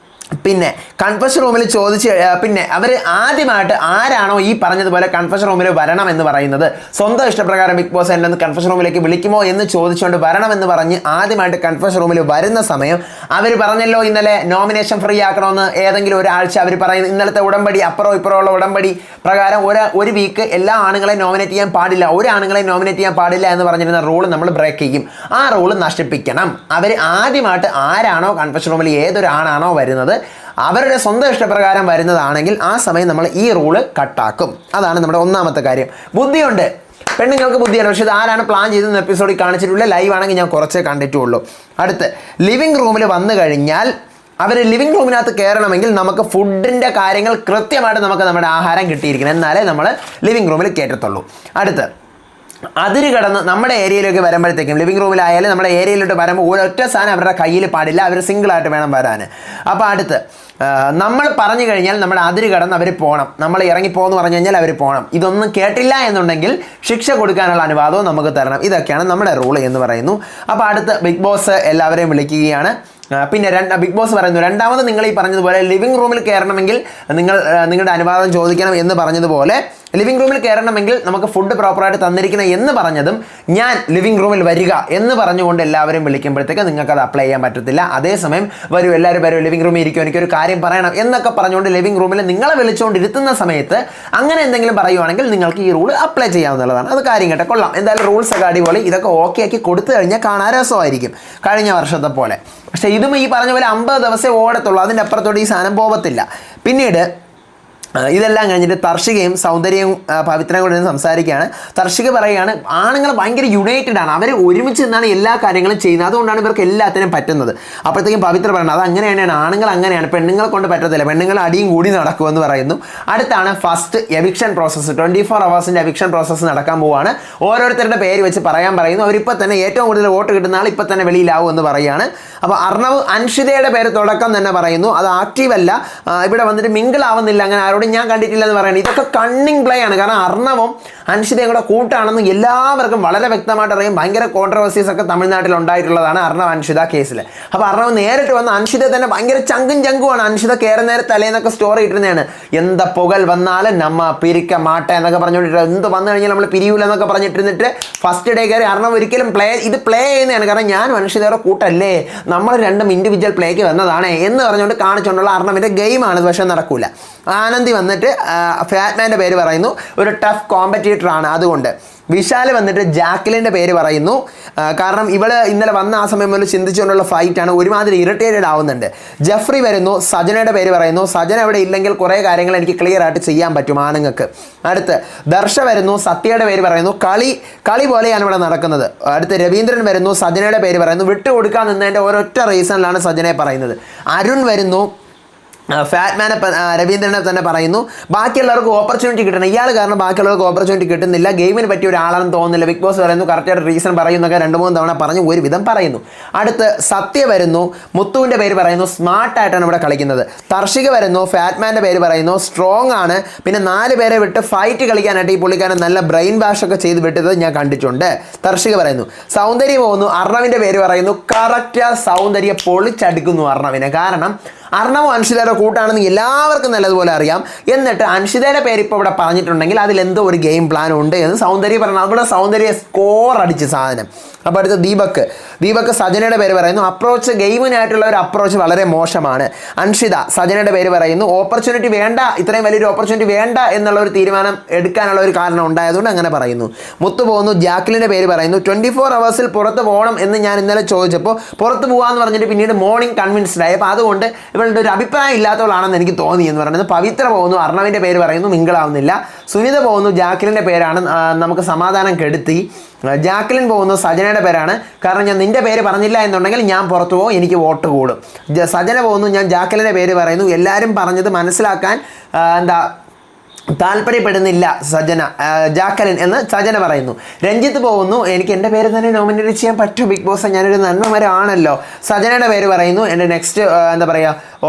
പിന്നെ കൺഫഷൻ റൂമിൽ ചോദിച്ച് പിന്നെ അവർ ആദ്യമായിട്ട് ആരാണോ ഈ പറഞ്ഞതുപോലെ കൺഫഷൻ റൂമിൽ വരണം എന്ന് പറയുന്നത്, സ്വന്തം ഇഷ്ടപ്രകാരം ബിഗ് ബോസ് എന്നെ കൺഫഷൻ റൂമിലേക്ക് വിളിക്കുമോ എന്ന് ചോദിച്ചുകൊണ്ട് വരണമെന്ന് പറഞ്ഞ് ആദ്യമായിട്ട് കൺഫഷൻ റൂമിൽ വരുന്ന സമയം അവർ പറഞ്ഞല്ലോ ഇന്നലെ നോമിനേഷൻ ഫ്രീ ആക്കണമെന്ന്. ഏതെങ്കിലും ഒരാഴ്ച അവർ പറയുന്നത് ഇന്നലത്തെ ഉടമ്പടി അപ്പുറം ഇപ്പുറമുള്ള ഉടമ്പടി പ്രകാരം ഒരു വീക്ക് എല്ലാ ആണുങ്ങളെയും നോമിനേറ്റ് ചെയ്യാൻ പാടില്ല, ഒരു ആണുങ്ങളെയും നോമിനേറ്റ് ചെയ്യാൻ പാടില്ല എന്ന് പറഞ്ഞിരുന്ന റൂൾ നമ്മൾ ബ്രേക്ക് ചെയ്യും. ആ റൂൾ നശിപ്പിക്കണം. അവർ ആദ്യമായിട്ട് ആരാണോ കൺഫഷൻ റൂമിൽ ഏതൊരാണാണോ വരുന്നത് അവരുടെ സ്വന്തം ഇഷ്ടപ്രകാരം വരുന്നതാണെങ്കിൽ ആ സമയം നമ്മൾ ഈ റൂള് കട്ടാക്കും. അതാണ് നമ്മുടെ ഒന്നാമത്തെ കാര്യം. ബുദ്ധിയുണ്ട്, പെണ്ണുങ്ങൾക്ക് ബുദ്ധിയാണ്. പക്ഷേ ഇത് ആരാണ് പ്ലാൻ ചെയ്തെന്ന് എപ്പിസോഡിൽ കാണിച്ചിട്ടുള്ള ലൈവ് ആണെങ്കിൽ ഞാൻ കുറച്ചേ കണ്ടിട്ടുള്ളൂ. അടുത്ത് ലിവിങ് റൂമിൽ വന്നു കഴിഞ്ഞാൽ അവർ ലിവിങ് റൂമിനകത്ത് കയറണമെങ്കിൽ നമുക്ക് ഫുഡിൻ്റെ കാര്യങ്ങൾ കൃത്യമായിട്ട് നമുക്ക് നമ്മുടെ ആഹാരം കിട്ടിയിരിക്കണം, എന്നാലേ നമ്മൾ ലിവിങ് റൂമിൽ കയറ്റത്തുള്ളൂ. അടുത്ത് അതിര് കടന്ന് നമ്മുടെ ഏരിയയിലേക്ക് വരുമ്പോഴത്തേക്കും ലിവിങ് റൂമിലായാലും നമ്മുടെ ഏരിയയിലോട്ട് വരുമ്പോൾ ഒരൊറ്റ സാധനം അവരുടെ കയ്യിൽ പാടില്ല, അവർ സിംഗിളായിട്ട് വേണം വരാൻ. അപ്പോൾ അടുത്ത് നമ്മൾ പറഞ്ഞു കഴിഞ്ഞാൽ നമ്മുടെ അതിര് കടന്ന് അവർ പോകണം, നമ്മൾ ഇറങ്ങിപ്പോന്ന് പറഞ്ഞു കഴിഞ്ഞാൽ അവർ പോകണം. ഇതൊന്നും കേട്ടില്ല എന്നുണ്ടെങ്കിൽ ശിക്ഷ കൊടുക്കാനുള്ള അനുവാദവും നമുക്ക് തരണം. ഇതൊക്കെയാണ് നമ്മുടെ റൂൾ എന്ന് പറയുന്നു. അപ്പോൾ അടുത്ത് ബിഗ് ബോസ് എല്ലാവരെയും വിളിക്കുകയാണ്. പിന്നെ ബിഗ് ബോസ് പറയുന്നു രണ്ടാമത് നിങ്ങൾ ഈ പറഞ്ഞതുപോലെ ലിവിങ് റൂമിൽ കയറണമെങ്കിൽ നിങ്ങളുടെ അനുവാദം ചോദിക്കണം എന്ന് പറഞ്ഞതുപോലെ ലിവിങ് റൂമിൽ കയറണമെങ്കിൽ നമുക്ക് ഫുഡ് പ്രോപ്പറായിട്ട് തന്നിരിക്കണം എന്ന് പറഞ്ഞതും ഞാൻ ലിവിങ് റൂമിൽ വരിക എന്ന് പറഞ്ഞുകൊണ്ട് എല്ലാവരും വിളിക്കുമ്പോഴത്തേക്ക് നിങ്ങൾക്ക് അത് അപ്ലൈ ചെയ്യാൻ പറ്റത്തില്ല. അതേസമയം വരൂ എല്ലാവരും വരൂ ലിവിങ് റൂമിൽ ഇരിക്കും, എനിക്കൊരു കാര്യം പറയണം എന്നൊക്കെ പറഞ്ഞുകൊണ്ട് ലിവിങ് റൂമിൽ നിങ്ങളെ വിളിച്ചുകൊണ്ടിരുത്തുന്ന സമയത്ത് അങ്ങനെ എന്തെങ്കിലും പറയുവാണെങ്കിൽ നിങ്ങൾക്ക് ഈ റൂൾ അപ്ലൈ ചെയ്യാവുന്നതാണ്. അത് കാര്യം കേട്ടോ, കൊള്ളാം. എന്തായാലും റൂൾസ് ഒക്കെ അടിപൊളി. ഇതൊക്കെ ഓക്കെ ആക്കി കൊടുത്തു കഴിഞ്ഞാൽ കാണാൻ രസമായിരിക്കും കഴിഞ്ഞ വർഷത്തെ പോലെ. പക്ഷേ ഇതും ഈ പറഞ്ഞ പോലെ 50 ദിവസമേ ഓടത്തുള്ളൂ, അതിൻ്റെ അപ്പുറത്തോട്ട് ഈ സാധനം പോകത്തില്ല. പിന്നീട് ഇതെല്ലാം കഴിഞ്ഞിട്ട് തർഷികയും സൗന്ദര്യവും പവിത്രയും കൂടെ സംസാരിക്കുകയാണ്. തർഷിക പറയുകയാണ് ആണുങ്ങൾ ഭയങ്കര യുണൈറ്റഡ് ആണ്, അവർ ഒരുമിച്ച് നിന്നാണ് എല്ലാ കാര്യങ്ങളും ചെയ്യുന്നത്, അതുകൊണ്ടാണ് ഇവർക്ക് എല്ലാത്തിനും പറ്റുന്നത്. അപ്പോഴത്തേക്കും പവിത്ര പറയുന്നത് അത് അങ്ങനെയാണ്, ആണുങ്ങൾ അങ്ങനെയാണ്, പെണ്ണുങ്ങളെ കൊണ്ട് പറ്റത്തില്ല, പെണ്ണുങ്ങൾ അടിയും കൂടി നടക്കുമെന്ന് പറയുന്നു. അടുത്താണ് first eviction process, 24 hours eviction process നടക്കാൻ പോവുകയാണ്. ഓരോരുത്തരുടെ പേര് വെച്ച് പറയാൻ പറയുന്നു. അവരിപ്പോൾ തന്നെ ഏറ്റവും കൂടുതൽ വോട്ട് കിട്ടുന്ന ആൾ ഇപ്പം തന്നെ വെളിയിലാവും എന്ന് പറയുകയാണ്. അപ്പോൾ അർണവ് അൻഷിതയുടെ പേര് തുടക്കം തന്നെ പറയുന്നു, അത് ആക്റ്റീവ് അല്ല, ഇവിടെ വന്നിട്ട് മിങ്കിൾ ആവുന്നില്ല, അങ്ങനെ ആരോടും ഞാൻ കണ്ടിട്ടില്ല എന്ന് പറയുന്നത്. ഇതൊക്കെ കണ്ണിങ് പ്ലേ ആണ്. കാരണം അർണവും അൻഷിതയും കൂടെ കൂട്ടാണെന്ന് എല്ലാവർക്കും വളരെ വ്യക്തമായിട്ട് അറിയാം. ഭയങ്കര കോൺട്രവേഴ്സീസ് ഒക്കെ തമിഴ്നാട്ടിൽ ഉണ്ടായിട്ടുള്ളതാണ് അർണവ് അൻഷിത കേസിൽ. അപ്പോൾ അർണവ് നേരിട്ട് വന്ന് അൻഷിത തന്നെ ഭയങ്കര ചങ്കുമാണ്. അൻഷിത കയറി നേരെ തലേന്നൊക്കെ സ്റ്റോറി ഇട്ടിരുന്നതാണ്, എന്താ പുകൽ വന്നാലും നമ്മ പിരിക്ക മാട്ട എന്നൊക്കെ പറഞ്ഞുകൊണ്ടിട്ട് എന്ത് വന്നു കഴിഞ്ഞാൽ നമ്മൾ പിരിയൂല എന്നൊക്കെ പറഞ്ഞിട്ടിരുന്നിട്ട് ഫസ്റ്റ് ഡേ കയറി അർണവ് ഒരിക്കലും പ്ലേ ചെയ്യുന്നതാണ്. കാരണം ഞാൻ അൻഷിതയുടെ കൂട്ടല്ലേ, നമ്മൾ രണ്ടും ഇൻഡിവിജ്വൽ പ്ലേക്ക് വന്നതാണ് എന്ന് പറഞ്ഞുകൊണ്ട് കാണിച്ചുകൊണ്ടുള്ള അർണവിൻ്റെ ഗെയിമാണ്. പക്ഷേ നടക്കൂല. ആനന്ദി വന്നിട്ട് ഫാറ്റ്മാൻ്റെ പേര് പറയുന്നു, ഒരു ടഫ് കോമ്പറ്റീറ്റർ ആണ്. അതുകൊണ്ട് വിശാൽ വന്നിട്ട് ജാക്ലിൻ്റെ പേര് പറയുന്നു. കാരണം ഇവൾ ഇന്നലെ വന്ന ആ സമയം മുതൽ ചിന്തിച്ചുകൊണ്ടുള്ള ഫൈറ്റാണ്, ഒരുമാതിരി ഇറിറ്റേറ്റഡ് ആവുന്നുണ്ട്. ജെഫ്രി വരുന്നു, സജനയുടെ പേര് പറയുന്നു. സജന അവിടെ ഇല്ലെങ്കിൽ കുറേ കാര്യങ്ങൾ എനിക്ക് ക്ലിയർ ആയിട്ട് ചെയ്യാൻ പറ്റും ആണുങ്ങൾക്ക്. അടുത്ത് ദർശ വരുന്നു, സത്യയുടെ പേര് പറയുന്നു. കളി പോലെയാണ് ഇവിടെ നടക്കുന്നത്. അടുത്ത് രവീന്ദ്രൻ വരുന്നു, സജനയുടെ പേര് പറയുന്നു. വിട്ടുകൊടുക്കാൻ നിന്നതിൻ്റെ ഒരൊറ്റ റീസണിലാണ് സജനയെ പറയുന്നത്. അരുൺ വരുന്നു, ഫാറ്റ്മാനെ രവീന്ദ്രനെ തന്നെ പറയുന്നു ബാക്കിയുള്ളവർക്ക് ഓപ്പർച്യൂണിറ്റി കിട്ടണം, ഇയാൾ കാരണം ബാക്കിയുള്ളവർക്ക് ഓപ്പർച്യൂണിറ്റി കിട്ടുന്നില്ല, ഗെയിമിന് പറ്റിയ ഒരാളാണെന്ന് തോന്നുന്നില്ല. ബിഗ് ബോസ് പറയുന്നു കറക്റ്റായിട്ട് റീസൺ പറയുന്നൊക്കെ 2-3 തവണ പറഞ്ഞു ഒരുവിധം പറയുന്നു. അടുത്ത് സത്യ വരുന്നു, മുത്തുവിൻ്റെ പേര് പറയുന്നു, സ്മാർട്ടായിട്ടാണ് ഇവിടെ കളിക്കുന്നത്. തർഷിക വരുന്നു, ഫാറ്റ്മാൻ്റെ പേര് പറയുന്നു, സ്ട്രോങ് ആണ്. പിന്നെ 4 പേരെ വിട്ട് ഫൈറ്റ് കളിക്കാനായിട്ട് ഈ പുള്ളിക്കാരൻ നല്ല ബ്രെയിൻ വാഷ് ഒക്കെ ചെയ്ത് വിട്ടത് ഞാൻ കണ്ടിട്ടുണ്ട്. തർഷിക പറയുന്നു. സൗന്ദര്യ പോകുന്നു, അർണവിൻ്റെ പേര് പറയുന്നു, കറക്റ്റ് സൗന്ദര്യ പൊളിച്ചടുക്കുന്നു അർണവിനെ. കാരണം അർണവും അൻഷിതയുടെ കൂട്ടാണെന്ന് എല്ലാവർക്കും നല്ലതുപോലെ അറിയാം. എന്നിട്ട് അൻഷിതയുടെ പേര് ഇപ്പോൾ ഇവിടെ പറഞ്ഞിട്ടുണ്ടെങ്കിൽ അതിലെന്തോ ഒരു ഗെയിം പ്ലാൻ ഉണ്ട് എന്ന് സൗന്ദര്യ പറഞ്ഞു. അവിടെ സൗന്ദര്യ സ്കോർ അടിച്ച് സാധനം. അപ്പോൾ അടുത്ത് ദീപക് സജനയുടെ പേര് പറയുന്നു, അപ്രോച്ച് ഗെയിമിനായിട്ടുള്ള ഒരു അപ്രോച്ച് വളരെ മോശമാണ്. അൻഷിത സജനയുടെ പേര് പറയുന്നു, ഓപ്പർച്യൂണിറ്റി വേണ്ട, ഇത്രയും വലിയൊരു ഓപ്പർച്യൂണിറ്റി വേണ്ട എന്നുള്ള ഒരു തീരുമാനം എടുക്കാനുള്ള ഒരു കാരണം ഉണ്ടായതുകൊണ്ട് അങ്ങനെ പറയുന്നു. മുത്തു പോകുന്നു, ജാക്ലിൻ്റെ പേര് പറയുന്നു, 24 hours പുറത്ത് പോകണം എന്ന് ഞാൻ ഇന്നലെ ചോദിച്ചപ്പോൾ പുറത്ത് പോകാമെന്ന് പറഞ്ഞിട്ട് പിന്നീട് മോർണിംഗ് കൺവിൻസ്ഡ് ആയി. അപ്പോൾ അതുകൊണ്ട് ഇവളുടെ ഒരു അഭിപ്രായം ഇല്ലാത്തവളാണെന്ന് എനിക്ക് തോന്നി എന്ന് പറയുന്നത്. പവിത്ര പോകുന്നു, അർണവിൻ്റെ പേര് പറയുന്നു, മിങ്കിളാവുന്നില്ല. സുനിത പോകുന്നു, ജാക്ലിൻ്റെ പേരാണ് നമുക്ക് സമാധാനം കെടുത്തി. ജാക്ലിൻ പോകുന്നു, സജനയുടെ പേരാണ്, കാരണം ഞാൻ നിൻ്റെ പേര് പറഞ്ഞില്ല എന്നുണ്ടെങ്കിൽ ഞാൻ പുറത്തു പോകും, എനിക്ക് വോട്ട് കൂടും. സജന പോകുന്നു, ഞാൻ ജാക്ലിൻ്റെ പേര് പറയുന്നു, എല്ലാവരും പറഞ്ഞത് മനസ്സിലാക്കാൻ താല്പര്യപ്പെടുന്നില്ല ജാക്കലിൻ എന്ന് സജന പറയുന്നു. രഞ്ജിത്ത് പോകുന്നു, എനിക്ക് എൻ്റെ പേര് തന്നെ നോമിനേറ്റ് ചെയ്യാൻ പറ്റും ബിഗ് ബോസ്, ഞാനൊരു നന്മമരമാണല്ലോ. സജനയുടെ പേര് പറയുന്നു, എൻ്റെ നെക്സ്റ്റ്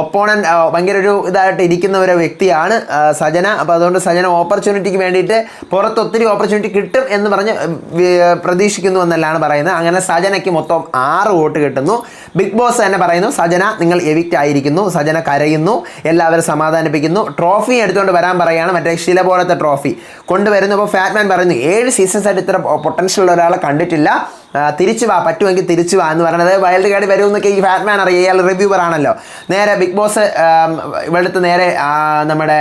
ഒപ്പോണൻറ്റ് ഭയങ്കര ഒരു ഇതായിട്ട് ഇരിക്കുന്ന ഒരു വ്യക്തിയാണ് സജന. അപ്പോൾ അതുകൊണ്ട് സജന ഓപ്പർച്യൂണിറ്റിക്ക് വേണ്ടിയിട്ട് പുറത്ത് ഒത്തിരി ഓപ്പർച്യൂണിറ്റി കിട്ടും എന്ന് പറഞ്ഞ് പ്രതീക്ഷിക്കുന്നു എന്നെല്ലാം പറയുന്നത്. അങ്ങനെ സജനയ്ക്ക് മൊത്തം 6 വോട്ട് കിട്ടുന്നു. ബിഗ് ബോസ് തന്നെ പറയുന്നു, സജന നിങ്ങൾ എവിക്റ്റ് ആയിരിക്കുന്നു. സജന കരയുന്നു, എല്ലാവരും സമാധാനിപ്പിക്കുന്നു. ട്രോഫി എടുത്തുകൊണ്ട് വരാൻ പറയുകയാണ്, മറ്റേ ശില പോലത്തെ ട്രോഫി കൊണ്ടുവരുന്നു. അപ്പോൾ ഫാറ്റ്മാൻ പറയുന്നു 7 സീസൺസ് ആയിട്ട് ഇത്ര പൊട്ടൻഷ്യൽ ഉള്ള ഒരാളെ കണ്ടിട്ടില്ല, തിരിച്ചു വാ, പറ്റുമെങ്കിൽ തിരിച്ചു വാ എന്ന് പറയുന്നത്. വൈൽഡ് കാർഡ് വരുമെന്നൊക്കെ ഈ ഫാറ്റ്മാൻ അറിയാം, ഇയാൾ റിവ്യൂവർ ആണല്ലോ. നേരെ ബിഗ് ബോസ് ഇവിടുത്തെ നേരെ നമ്മുടെ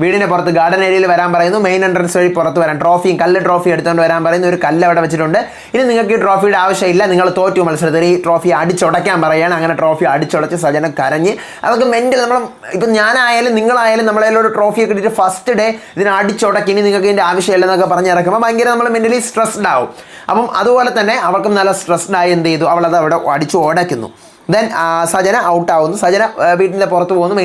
വീടിന് പുറത്ത് ഗാർഡൻ ഏരിയയിൽ വരാൻ പറയുന്നു. മെയിൻ എൻട്രൻസ് വഴി പുറത്ത് വരാൻ കല്ല് ട്രോഫി എടുത്തുകൊണ്ട് വരാൻ പറയുന്നു. ഒരു കല്ല് അവിടെ വെച്ചിട്ടുണ്ട്. ഇനി നിങ്ങൾക്ക് ഈ ട്രോഫിയുടെ ആവശ്യമില്ല, നിങ്ങൾ തോറ്റു മത്സരത്തിൽ, ഈ ട്രോഫി അടിച്ചുടയ്ക്കാൻ പറയുകയാണ്. അങ്ങനെ ട്രോഫി അടിച്ചുടച്ച് സജന കരഞ്ഞ്. അതൊക്കെ മെൻ്റൽ, നമ്മൾ ഇപ്പം ഞാനായാലും നിങ്ങളായാലും നമ്മളതിലൊരു ട്രോഫിയൊക്കെ കിട്ടിയിട്ട് ഫസ്റ്റ് ഡേ ഇതിനെ അടിച്ചുടക്കി, ഇനി നിങ്ങൾക്ക് ഇതിൻ്റെ ആവശ്യമില്ലെന്നൊക്കെ പറഞ്ഞ് ഇറക്കുമ്പോൾ ഭയങ്കര നമ്മൾ മെൻ്റലി സ്ട്രെസ്ഡ് ആവും. അപ്പം അതുപോലെ തന്നെ അവൾക്കും നല്ല സ്ട്രെസ്ഡ് ആയി എന്ത് ചെയ്തു, അവളത് അവിടെ അടിച്ചു ഉടയ്ക്കുന്നു. ദെൻ സജന ഔട്ടാവുന്നു. സജന വീട്ടിൻ്റെ പുറത്ത് പോകുന്നു,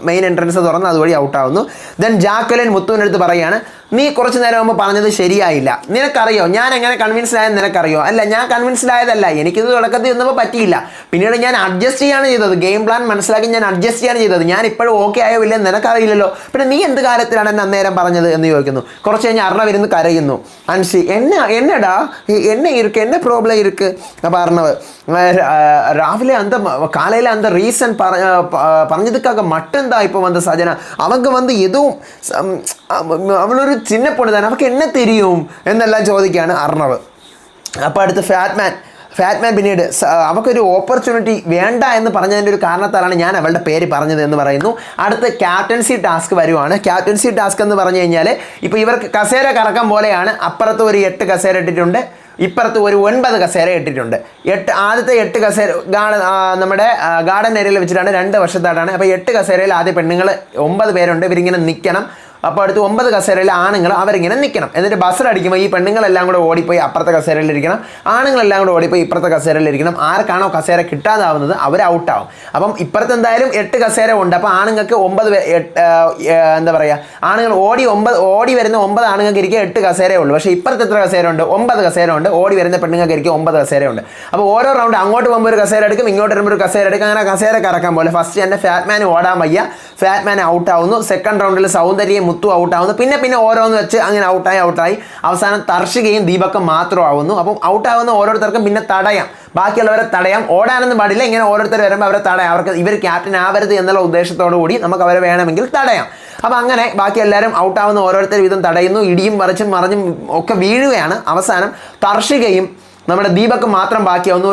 മെയിൻ എൻട്രൻസ് തുറന്ന് അതുവഴി ഔട്ടാവുന്നു. ദെൻ ജാക്വലിൻ മുത്തുവിൻ്റെ അടുത്ത് പറയുകയാണ്, നീ കുറച്ച് നേരം മുമ്പ് പറഞ്ഞത് ശരിയായില്ല, നിനക്കറിയോ ഞാൻ എങ്ങനെ കൺവിൻസ്ഡ് ആയെന്ന് നിനക്കറിയോ? അല്ല, ഞാൻ കൺവിൻസ്ഡ് ആയതല്ല, എനിക്കിത് തുടക്കത്തിൽ ഒന്നും പറ്റിയില്ല, പിന്നീട് ഞാൻ അഡ്ജസ്റ്റ് ചെയ്യാണ് ചെയ്തത്, ഗെയിം പ്ലാൻ മനസ്സിലാക്കി ഞാൻ അഡ്ജസ്റ്റ് ചെയ്യാണ് ചെയ്തത്, ഞാൻ ഇപ്പോഴും ഓക്കെ ആയോ ഇല്ലെന്ന് നിനക്കറിയില്ലല്ലോ, പിന്നെ നീ എന്ത് കാര്യത്തിലാണ് എന്നെ അന്നേരം പറഞ്ഞത് എന്ന് ചോദിക്കുന്നു. കുറച്ച് കഴിഞ്ഞ് അർണവിരുന്ന് കരയുന്നു. അൻഷി എന്നടാ என்ன ப்ராப்ளம் இருக்கு அப்போ அர்ணவ் ராவிலே அந்த காலையில் அந்த ரீசன் പറഞ്ഞதுக்காக மட்டும்தான் இப்போ வந்த சஜனா அவங்க எதுவும் അവളൊരു ചിന്ന പൊണ്ണു തന്നെ, അവൾക്ക് എന്നെ തെരിയും എന്നെല്ലാം ചോദിക്കുകയാണ് അർണവ്. അപ്പോൾ അടുത്ത് ഫാറ്റ്മാൻ പിന്നീട് അവൾക്കൊരു ഓപ്പർച്യൂണിറ്റി വേണ്ട എന്ന് പറഞ്ഞതിൻ്റെ ഒരു കാരണത്താലാണ് ഞാൻ അവളുടെ പേര് പറഞ്ഞത് എന്ന് പറയുന്നു. അടുത്ത് ക്യാപ്റ്റൻസി ടാസ്ക് വരുവാണ്. ക്യാപ്റ്റൻസി ടാസ്ക് എന്ന് പറഞ്ഞു കഴിഞ്ഞാൽ ഇപ്പോൾ ഇവർക്ക് കസേര കറക്കം പോലെയാണ്. അപ്പുറത്ത് ഒരു 8 കസേര ഇട്ടിട്ടുണ്ട്, ഇപ്പുറത്ത് ഒരു 9 കസേര ഇട്ടിട്ടുണ്ട്. ആദ്യത്തെ 8 കസേര നമ്മുടെ ഗാർഡൻ ഏരിയയിൽ വെച്ചിട്ടാണ് 2 വർഷത്തായിട്ടാണ്. അപ്പോൾ 8 കസേരയിൽ ആദ്യ പെണ്ണുങ്ങൾ 9 പേരുണ്ട്, ഇവരിങ്ങനെ നിൽക്കണം. അപ്പോൾ അടുത്ത് 9 കസേരയിൽ ആണുങ്ങൾ അവരിങ്ങനെ നിൽക്കണം. എന്നിട്ട് ബസ്സർ അടിക്കുമ്പോൾ ഈ പെണ്ണുങ്ങളെല്ലാം കൂടെ ഓടിപ്പോയി അപ്പുറത്തെ കസേരയിലിരിക്കണം, ആണുങ്ങളെല്ലാം കൂടെ ഓടിപ്പോയി ഇപ്പുറത്തെ കസേരയിലിരിക്കണം. ആർക്കാണോ കസേര കിട്ടാതാവുന്നത് അവർ ഔട്ടാവും. അപ്പം ഇപ്പുറത്ത് എന്തായാലും 8 കസേര ഉണ്ട്. അപ്പോൾ ആണുങ്ങൾക്ക് 9 ആണുങ്ങൾ ഓടി വരുന്ന 9 ആണുങ്ങൾക്ക് ഇരിക്കുക 8 കസേരയേ ഉള്ളൂ. പക്ഷേ ഇപ്പുറത്ത് എത്ര കസേര ഉണ്ട്? 9 കസേര ഉണ്ട്. ഓടി വരുന്ന പെണ്ണുങ്ങൾക്ക് ഇരിക്കുക 9 കസേരയുണ്ട്. അപ്പോൾ ഓരോ റൗണ്ട് അങ്ങോട്ട് പോകുമ്പോൾ ഒരു കസേര എടുക്കും, ഇങ്ങോട്ട് വരുമ്പോൾ ഒരു കസേര എടുക്കും. അങ്ങനെ കസേര കറക്കാൻ പോലെ ഫസ്റ്റ് തന്നെ ഫാറ്റ്മാൻ ഓടാൻ വയ്യ, ഫാറ്റ്മാൻ ഔട്ടാവുന്നു. സെക്കൻഡ് റൗണ്ടിൽ സൗന്ദര്യം മുത്തു ഔട്ടാവുന്നു. പിന്നെ ഓരോന്ന് വെച്ച് അങ്ങനെ ഔട്ടായി അവസാനം തർഷികയും ദീപക്കും മാത്രം ആവുന്നു. അപ്പം ഔട്ടാവുന്ന ഓരോരുത്തർക്കും പിന്നെ തടയാം, ബാക്കിയുള്ളവരെ തടയാം. ഓടാനൊന്നും പാടില്ല, ഇങ്ങനെ ഓരോരുത്തർ വരുമ്പോൾ അവരെ തടയാം. ഇവർ ക്യാപ്റ്റൻ ആവരുത് എന്നുള്ള ഉദ്ദേശത്തോടു കൂടി നമുക്ക് അവരെ വേണമെങ്കിൽ തടയാം. അപ്പം അങ്ങനെ ബാക്കി എല്ലാവരും ഔട്ടാവുന്ന ഓരോരുത്തർ വീതം തടയുന്നു. ഇടിയും മറിച്ചും മറിഞ്ഞും ഒക്കെ വീഴുകയാണ്. അവസാനം തർഷികയും നമ്മുടെ ദീപക്ക് മാത്രം ബാക്കിയാവുന്നു.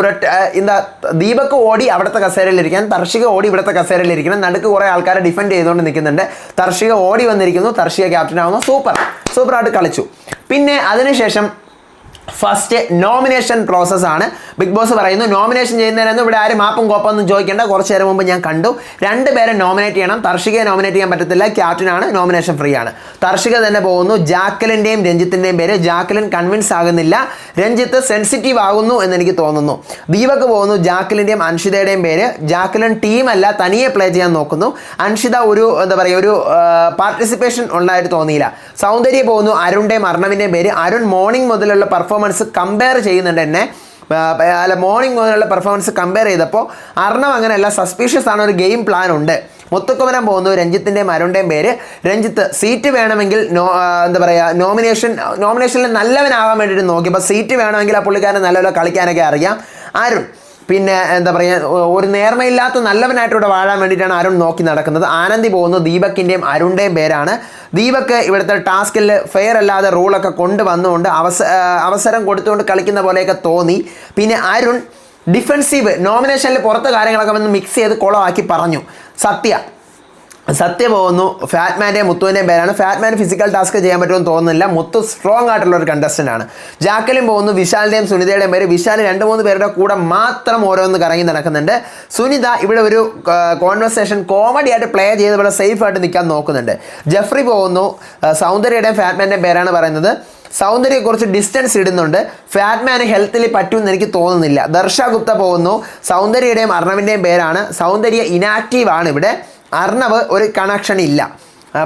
ദീപക്ക് ഓടി അവിടുത്തെ കസേരയിലിരിക്കാൻ, തർഷിക ഓടി ഇവിടുത്തെ കസേരയിലിരിക്കണം. നടുക്ക് കുറേ ആൾക്കാരെ ഡിഫെൻഡ് ചെയ്തുകൊണ്ട് നിൽക്കുന്നുണ്ട്. തർഷിക ഓടി വന്നിരിക്കുന്നു, തർഷിക ക്യാപ്റ്റൻ ആവുന്നു. സൂപ്പറായിട്ട് കളിച്ചു. പിന്നെ അതിനുശേഷം ഫസ്റ്റ് നോമിനേഷൻ പ്രോസസ്സാണ്. ബിഗ് ബോസ് പറയുന്നു നോമിനേഷൻ ചെയ്യുന്നതിനൊന്നും ഇവിടെ ആരും മാപ്പും കോപ്പൊന്നും ചോദിക്കേണ്ട. കുറച്ച് നേരം മുമ്പ് ഞാൻ കണ്ടു, 2 പേരെ നോമിനേറ്റ് ചെയ്യണം. തർഷികയെ നോമിനേറ്റ് ചെയ്യാൻ പറ്റത്തില്ല, ക്യാപ്റ്റനാണ്, നോമിനേഷൻ ഫ്രീ ആണ്. തർഷിക തന്നെ പോകുന്നു. ജാക്കലിൻ്റെയും രഞ്ജിത്തിൻ്റെയും പേര്. ജാക്കലിൻ കൺവിൻസ് ആകുന്നില്ല, രഞ്ജിത്ത് സെൻസിറ്റീവ് ആകുന്നു എന്ന് എനിക്ക് തോന്നുന്നു. ദീപക് പോകുന്നു. ജാക്കലിൻ്റെയും അൻഷിതയുടെയും പേര്. ജാക്കലിൻ ടീമല്ല, തനിയെ പ്ലേ ചെയ്യാൻ നോക്കുന്നു. അൻഷിത ഒരു എന്താ പറയുക, ഒരു പാർട്ടിസിപ്പേഷൻ ഉണ്ടായിട്ട് തോന്നിയില്ല. സൗന്ദര്യ പോകുന്നു. അരുണിൻ്റെയും അർണവിൻ്റെയും പേര്. അരുൺ മോർണിംഗ് മുതലുള്ള പെർഫോമൻസ് കമ്പയർ ചെയ്യുന്നുണ്ട് എന്നെ. അല്ല, മോർണിംഗ് മുതലുള്ള പെർഫോമൻസ് കമ്പയർ ചെയ്തപ്പോൾ അർണവ് അങ്ങനെയല്ല, സസ്പീഷ്യസ് ആണ്, ഒരു ഗെയിം പ്ലാൻ ഉണ്ട്. മുത്തുക്കുമരൻ പോകുന്നു. രഞ്ജിത്തിൻ്റെയും അരുണിൻ്റെയും പേര്. രഞ്ജിത്ത് സീറ്റ് വേണമെങ്കിൽ എന്താ പറയുക, നോമിനേഷനിൽ നല്ലവനാകാൻ വേണ്ടിയിട്ട് നോക്കിയപ്പോൾ സീറ്റ് വേണമെങ്കിൽ ആ പുള്ളിക്കാരൻ നല്ലപോലെ കളിക്കാനൊക്കെ അറിയാം. അരുൺ പിന്നെ എന്താ പറയുക, ഒരു നേർമയില്ലാത്ത നല്ലവനായിട്ട് ഇവിടെ വാഴാൻ വേണ്ടിയിട്ടാണ് അരുൺ നോക്കി നടക്കുന്നത്. ആനന്ദി പോകുന്നു. ദീപക്കിൻ്റെയും അരുണിൻ്റെയും പേരാണ്. ദീപക് ഇവിടുത്തെ ടാസ്കിൽ ഫെയർ അല്ലാതെ റൂളൊക്കെ കൊണ്ടുവന്നുകൊണ്ട് അവസരം കൊടുത്തുകൊണ്ട് കളിക്കുന്ന പോലെയൊക്കെ തോന്നി. പിന്നെ അരുൺ ഡിഫെൻസീവ്, നോമിനേഷനിൽ പുറത്തെ കാര്യങ്ങളൊക്കെ വന്ന് മിക്സ് ചെയ്ത് കുളമാക്കി പറഞ്ഞു. സത്യ പോകുന്നു. ഫാറ്റ്മാൻ്റെയും മുത്തുവിൻ്റെയും പേരാണ്. ഫാറ്റ്മാൻ ഫിസിക്കൽ ടാസ്ക് ചെയ്യാൻ പറ്റുമെന്ന് തോന്നുന്നില്ല. മുത്തു സ്ട്രോങ് ആയിട്ടുള്ള ഒരു കണ്ടസ്റ്റൻ്റ് ആണ്. ജാക്കലിൻ പോകുന്നു. വിശാലിൻ്റെയും സുനിതയുടെയും പേര്. വിശാൽ 2-3 പേരുടെ കൂടെ മാത്രം ഓരോന്ന് കറങ്ങി നടക്കുന്നുണ്ട്. സുനിത ഇവിടെ ഒരു കോൺവെർസേഷൻ കോമഡി ആയിട്ട് പ്ലേ ചെയ്ത് ഇവിടെ സേഫ് ആയിട്ട് നിൽക്കാൻ നോക്കുന്നുണ്ട്. ജെഫ്രി പോകുന്നു. സൗന്ദര്യയുടെയും ഫാറ്റ്മാൻ്റെയും പേരാണ് പറയുന്നത്. സൗന്ദര്യ കുറച്ച് ഡിസ്റ്റൻസ് ഇടുന്നുണ്ട്. ഫാറ്റ്മാന് ഹെൽത്തിൽ പറ്റുമെന്ന് എനിക്ക് തോന്നുന്നില്ല. ദർശ ഗുപ്ത പോകുന്നു. സൗന്ദര്യയുടെയും അർണവിൻ്റെയും പേരാണ്. സൗന്ദര്യ ഇനാക്റ്റീവ് ആണ് ഇവിടെ. അർണവ് ഒരു കണക്ഷൻ ഇല്ല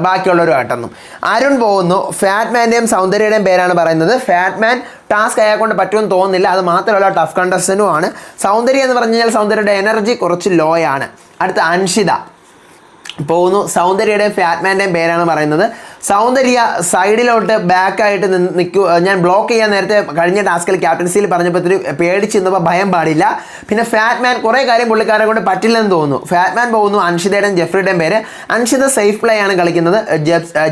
ബാക്കിയുള്ളവരുമായിട്ടൊന്നും. അരുൺ പോകുന്നു. ഫാറ്റ്മാൻ്റെയും സൗന്ദര്യയുടെയും പേരാണ് പറയുന്നത്. ഫാറ്റ്മാൻ ടാസ്ക് അയാൾക്കൊണ്ട് പറ്റുമെന്ന് തോന്നുന്നില്ല. അത് മാത്രമല്ല ടഫ് കണ്ടസ്റ്റൻറ്റുമാണ്. സൗന്ദര്യ എന്ന് പറഞ്ഞു കഴിഞ്ഞാൽ സൗന്ദര്യയുടെ എനർജി കുറച്ച് ലോ ആണ്. അടുത്ത അൻഷിത പോകുന്നു. സൗന്ദര്യയുടെയും ഫാറ്റ്മാൻ്റെയും പേരാണ് പറയുന്നത്. സൗന്ദര്യ സൈഡിലോട്ട് ബാക്കായിട്ട് നിൽക്കൂ. ഞാൻ ബ്ലോക്ക് ചെയ്യാൻ നേരത്തെ കഴിഞ്ഞ ടാസ്കിൽ ക്യാപ്റ്റൻസിയിൽ പറഞ്ഞപ്പോൾ ഇത്തിരി പേടിച്ച് നിന്നപ്പോൾ ഭയം പാടില്ല. പിന്നെ ഫാറ്റ്മാൻ കുറേ കാര്യം പുള്ളിക്കാരെ കൊണ്ട് പറ്റില്ലെന്ന് തോന്നുന്നു. ഫാറ്റ്മാൻ പോകുന്നു. അൻഷിതയുടെയും ജെഫ്രിയുടെയും പേര്. അൻഷിത സേഫ് പ്ലേ ആണ് കളിക്കുന്നത്.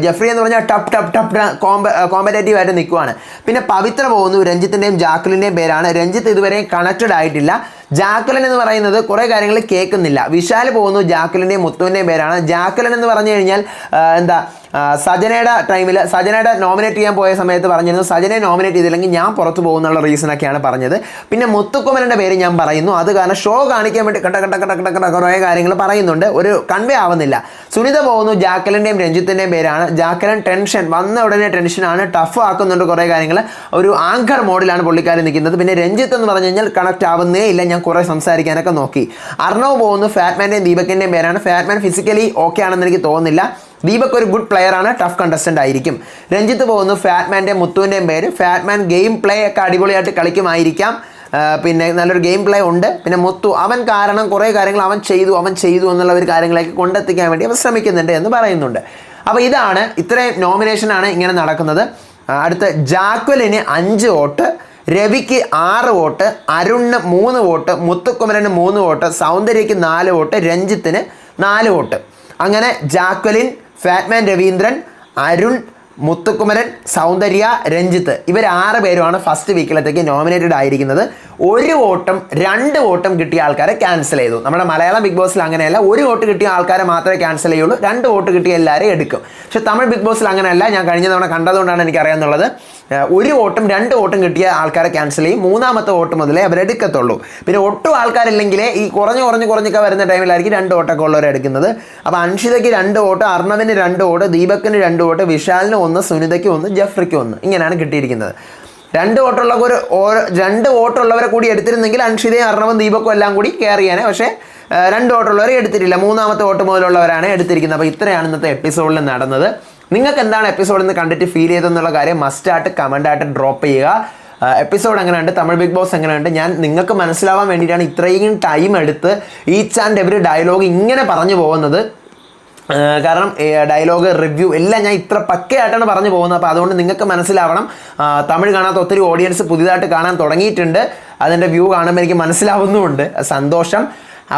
ജെഫ്രി എന്ന് പറഞ്ഞാൽ ടപ്പ് കോമ്പറ്റേറ്റീവ് ആയിട്ട് നിൽക്കുവാണ്. പിന്നെ പവിത്ര പോകുന്നു. രഞ്ജിത്തിൻ്റെയും ജാക്കുലിൻ്റെയും പേരാണ്. രഞ്ജിത്ത് ഇതുവരെയും കണക്റ്റഡ് ആയിട്ടില്ല. ജാക്കുലിൻ എന്ന് പറയുന്നത് കുറേ കാര്യങ്ങൾ കേൾക്കുന്നില്ല. വിശാൽ പോകുന്നു. ജാക്കുലിൻ്റെയും മുത്തുവിൻ്റെയും പേരാണ്. ജാക്കുലിൻ എന്ന് പറഞ്ഞു കഴിഞ്ഞാൽ സജനയുടെ ടൈമിൽ സജനയുടെ നോമിനേറ്റ് ചെയ്യാൻ പോയ സമയത്ത് പറഞ്ഞിരുന്നു സജനയെ നോമിനേറ്റ് ചെയ്തില്ലെങ്കിൽ ഞാൻ പുറത്തു പോകുന്നുള്ള റീസണൊക്കെയാണ് പറഞ്ഞത്. പിന്നെ മുത്തുക്കുമരൻ്റെ പേര് ഞാൻ പറയുന്നു. അത് കാരണം ഷോ കാണിക്കാൻ വേണ്ടി കുറേ കാര്യങ്ങൾ പറയുന്നുണ്ട്, ഒരു കൺവേ ആവുന്നില്ല. സുനിത പോകുന്നു. ജാക്കലിൻ്റെയും രഞ്ജിത്തിൻ്റെയും പേരാണ്. ജാക്കലൻ ടെൻഷൻ വന്ന ഉടനെ ടെൻഷനാണ്, ടഫ് ആക്കുന്നുണ്ട് കുറേ കാര്യങ്ങൾ. ഒരു ആങ്കർ മോഡിലാണ് പുള്ളിക്കാരൻ നിൽക്കുന്നത്. പിന്നെ രഞ്ജിത്ത് എന്ന് പറഞ്ഞു കഴിഞ്ഞാൽ കണക്റ്റ് ആവുന്നേ ഇല്ല. ഞാൻ കുറേ സംസാരിക്കാനൊക്കെ നോക്കി. അർണവ് പോകുന്നു. ഫാറ്റ്മാൻ്റെയും ദീപകിൻ്റെയും പേരാണ്. ഫാറ്റ്മാൻ ഫിസിക്കലി ഓക്കെ ആണെന്ന് എനിക്ക് തോന്നുന്നില്ല. ദീപക് ഒരു ഗുഡ് പ്ലെയർ ആണ്, ടഫ് കണ്ടസ്റ്റൻ്റ് ആയിരിക്കും. രഞ്ജിത്ത് പോകുന്നു. ഫാറ്റ്മാൻ്റെയും മുത്തുവിൻ്റെയും പേര്. ഫാറ്റ്മാൻ ഗെയിം പ്ലേ ഒക്കെ അടിപൊളിയായിട്ട് കളിക്കുമായിരിക്കാം. പിന്നെ നല്ലൊരു ഗെയിം പ്ലേ ഉണ്ട്. പിന്നെ മുത്തു അവൻ കാരണം കുറേ കാര്യങ്ങൾ അവൻ ചെയ്തു എന്നുള്ള ഒരു കാര്യങ്ങളൊക്കെ കൊണ്ടെത്തിക്കാൻ വേണ്ടി അവൻ ശ്രമിക്കുന്നുണ്ട് എന്ന് പറയുന്നുണ്ട്. അപ്പോൾ ഇതാണ്, ഇത്രയും നോമിനേഷനാണ് ഇങ്ങനെ നടക്കുന്നത്. അടുത്ത ജാക്വലിന് 5 വോട്ട്, രവിക്ക് 6 വോട്ട്, അരുണിന് 3 വോട്ട്, മുത്തുക്കുമരന് 3 വോട്ട്, സൗന്ദര്യയ്ക്ക് 4 വോട്ട്, രഞ്ജിത്തിന് 4 വോട്ട്. അങ്ങനെ ജാക്വലിൻ, ഫാറ്റ്മാൻ രവീന്ദ്രൻ, അരുൺ, മുത്തുക്കുമരൻ, സൗന്ദര്യ, രഞ്ജിത്ത് ഇവർ 6 പേരുമാണ് ഫസ്റ്റ് വീക്കിലത്തേക്ക് നോമിനേറ്റഡ് ആയിരിക്കുന്നത്. 1 വോട്ടും 2 വോട്ടും കിട്ടിയ ആൾക്കാരെ ക്യാൻസൽ ചെയ്തു. നമ്മുടെ മലയാളം ബിഗ് ബോസിൽ അങ്ങനെയല്ല, 1 വോട്ട് കിട്ടിയ ആൾക്കാരെ മാത്രമേ ക്യാൻസൽ ചെയ്യുള്ളൂ, 2 വോട്ട് കിട്ടിയ എല്ലാവരെയും എടുക്കും. പക്ഷേ തമിഴ് ബിഗ് ബോസിൽ അങ്ങനെയല്ല. ഞാൻ കഴിഞ്ഞ തവണ കണ്ടതുകൊണ്ടാണ് എനിക്കറിയാമെന്നുള്ളത്. 1 വോട്ടും 2 വോട്ടും കിട്ടിയ ആൾക്കാരെ ക്യാൻസൽ ചെയ്യും. 3ാമത്തെ വോട്ട് മുതലേ അവരെടുക്കത്തുള്ളൂ. പിന്നെ ഒട്ടും ആൾക്കാരില്ലെങ്കിലേ ഈ കുറഞ്ഞൊക്കെ വരുന്ന ടൈമിലായിരിക്കും 2 വോട്ടൊക്കെ ഉള്ളവരെ എടുക്കുന്നത്. അപ്പോൾ അൻഷിതയ്ക്ക് 2 വോട്ട്, അർണവിന് 2 വോട്ട്, ദീപക്കിന് 2 വോട്ട്, വിശാലിന് 1, സുനിതയ്ക്ക് 1, ജെഫ്രിക്ക് 1, ഇങ്ങനെയാണ് കിട്ടിയിരിക്കുന്നത്. 2 വോട്ടുള്ളവരെ കൂടി എടുത്തിരുന്നെങ്കിൽ അൻഷിതയും അർണവും ദീപക്കും എല്ലാം കൂടി കെയർ ചെയ്യാനേ. പക്ഷേ 2 വോട്ടുള്ളവരെ എടുത്തിട്ടില്ല. 3ാമത്തെ വോട്ട് മുതലുള്ളവരാണ് എടുത്തിരിക്കുന്നത്. അപ്പോൾ ഇത്രയാണ് ഇന്നത്തെ എപ്പിസോഡിൽ നടന്നത്. നിങ്ങൾക്ക് എന്താണ് എപ്പിസോഡിൽ നിന്ന് കണ്ടിട്ട് ഫീൽ ചെയ്തതെന്നുള്ള കാര്യം മസ്റ്റായിട്ട് കമൻ്റായിട്ട് ഡ്രോപ്പ് ചെയ്യുക. എപ്പിസോഡ് എങ്ങനെയുണ്ട്, തമിഴ് ബിഗ് ബോസ് എങ്ങനെയുണ്ട്, ഞാൻ നിങ്ങൾക്ക് മനസ്സിലാവാൻ വേണ്ടിയിട്ടാണ് ഇത്രയും ടൈം എടുത്ത് ഈച്ച് ആൻഡ് എവറി ഡയലോഗ് ഇങ്ങനെ പറഞ്ഞു പോകുന്നത്. കാരണം ഡയലോഗ് റിവ്യൂ എല്ലാം ഞാൻ ഇത്ര പക്കയായിട്ടാണ് പറഞ്ഞു പോകുന്നത്. അപ്പോൾ അതുകൊണ്ട് നിങ്ങൾക്ക് മനസ്സിലാവണം. തമിഴ് കാണാത്ത ഒത്തിരി ഓഡിയൻസ് പുതിയതായിട്ട് കാണാൻ തുടങ്ങിയിട്ടുണ്ട്. അതിൻ്റെ വ്യൂ കാണുമ്പോൾ എനിക്ക് മനസ്സിലാവുന്നുമുണ്ട്. സന്തോഷം.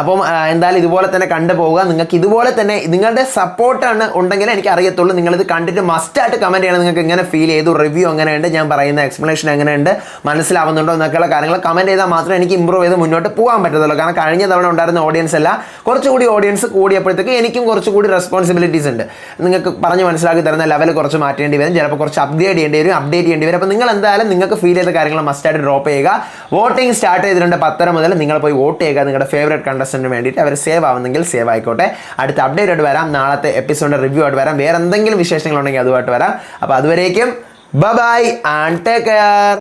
അപ്പം എന്തായാലും ഇതുപോലെ തന്നെ കണ്ടുപോകുക. നിങ്ങൾക്ക് ഇതുപോലെ തന്നെ നിങ്ങളുടെ സപ്പോർട്ടാണ് ഉണ്ടെങ്കിൽ എനിക്ക് അറിയത്തുള്ളൂ. നിങ്ങളിത് കണ്ടിട്ട് മസ്റ്റായിട്ട് കമൻറ്റ് ചെയ്യണം. നിങ്ങൾക്ക് എങ്ങനെ ഫീൽ ചെയ്തു, റിവ്യൂ എങ്ങനെയുണ്ട്, ഞാൻ പറയുന്ന എക്സ്പ്ലനേഷൻ എങ്ങനെയുണ്ട്, മനസ്സിലാവുന്നുണ്ടോ എന്നൊക്കെയുള്ള കാര്യങ്ങൾ കമൻറ്റ് ചെയ്താൽ മാത്രമേ എനിക്ക് ഇമ്പ്രൂവ് ചെയ്ത് മുന്നോട്ട് പോകാൻ പറ്റത്തുള്ളൂ. കാരണം കഴിഞ്ഞ തവണ ഉണ്ടായിരുന്ന ഓഡിയൻസ് അല്ല, കുറച്ചുകൂടി ഓഡിയൻസ് കൂടിയപ്പോഴത്തേക്ക് എനിക്കും കുറച്ചുകൂടി റെസ്പോൺസിബിലിറ്റീസ് ഉണ്ട്. നിങ്ങൾക്ക് പറഞ്ഞ് മനസ്സിലാക്കി തരുന്ന ലെവൽ കുറച്ച് മാറ്റേണ്ടി വരും, ചിലപ്പോൾ കുറച്ച് അപ്ഡേറ്റ് ചെയ്യേണ്ടി വരും. അപ്പോൾ നിങ്ങൾ എന്തായാലും നിങ്ങൾക്ക് ഫീൽ ചെയ്ത കാര്യങ്ങൾ മസ്റ്റായിട്ട് ഡ്രോപ്പ് ചെയ്യുക. വോട്ടിംഗ് സ്റ്റാർട്ട് ചെയ്തിട്ടുണ്ട് 10 മുതൽ. നിങ്ങൾ പോയി വോട്ട് ചെയ്യുക നിങ്ങളുടെ ഫേവറേറ്റ് കണ്ടസ്റ്റന്റിന് വേണ്ടിയിട്ട്. അവർ സേവ് ആവുന്നെങ്കിൽ സേവ് ആയിക്കോട്ടെ. അടുത്ത അപ്ഡേറ്റ് ആയിട്ട് വരാം, നാളത്തെ എപ്പിസോഡിന്റെ റിവ്യൂ ആയിട്ട് വരാം, വേറെ എന്തെങ്കിലും വിശേഷങ്ങളുണ്ടെങ്കിൽ അതുമായിട്ട് വരാം. അപ്പോൾ അതുവരേക്കും ബൈ ആൻഡ് ടേക്ക് കെയർ.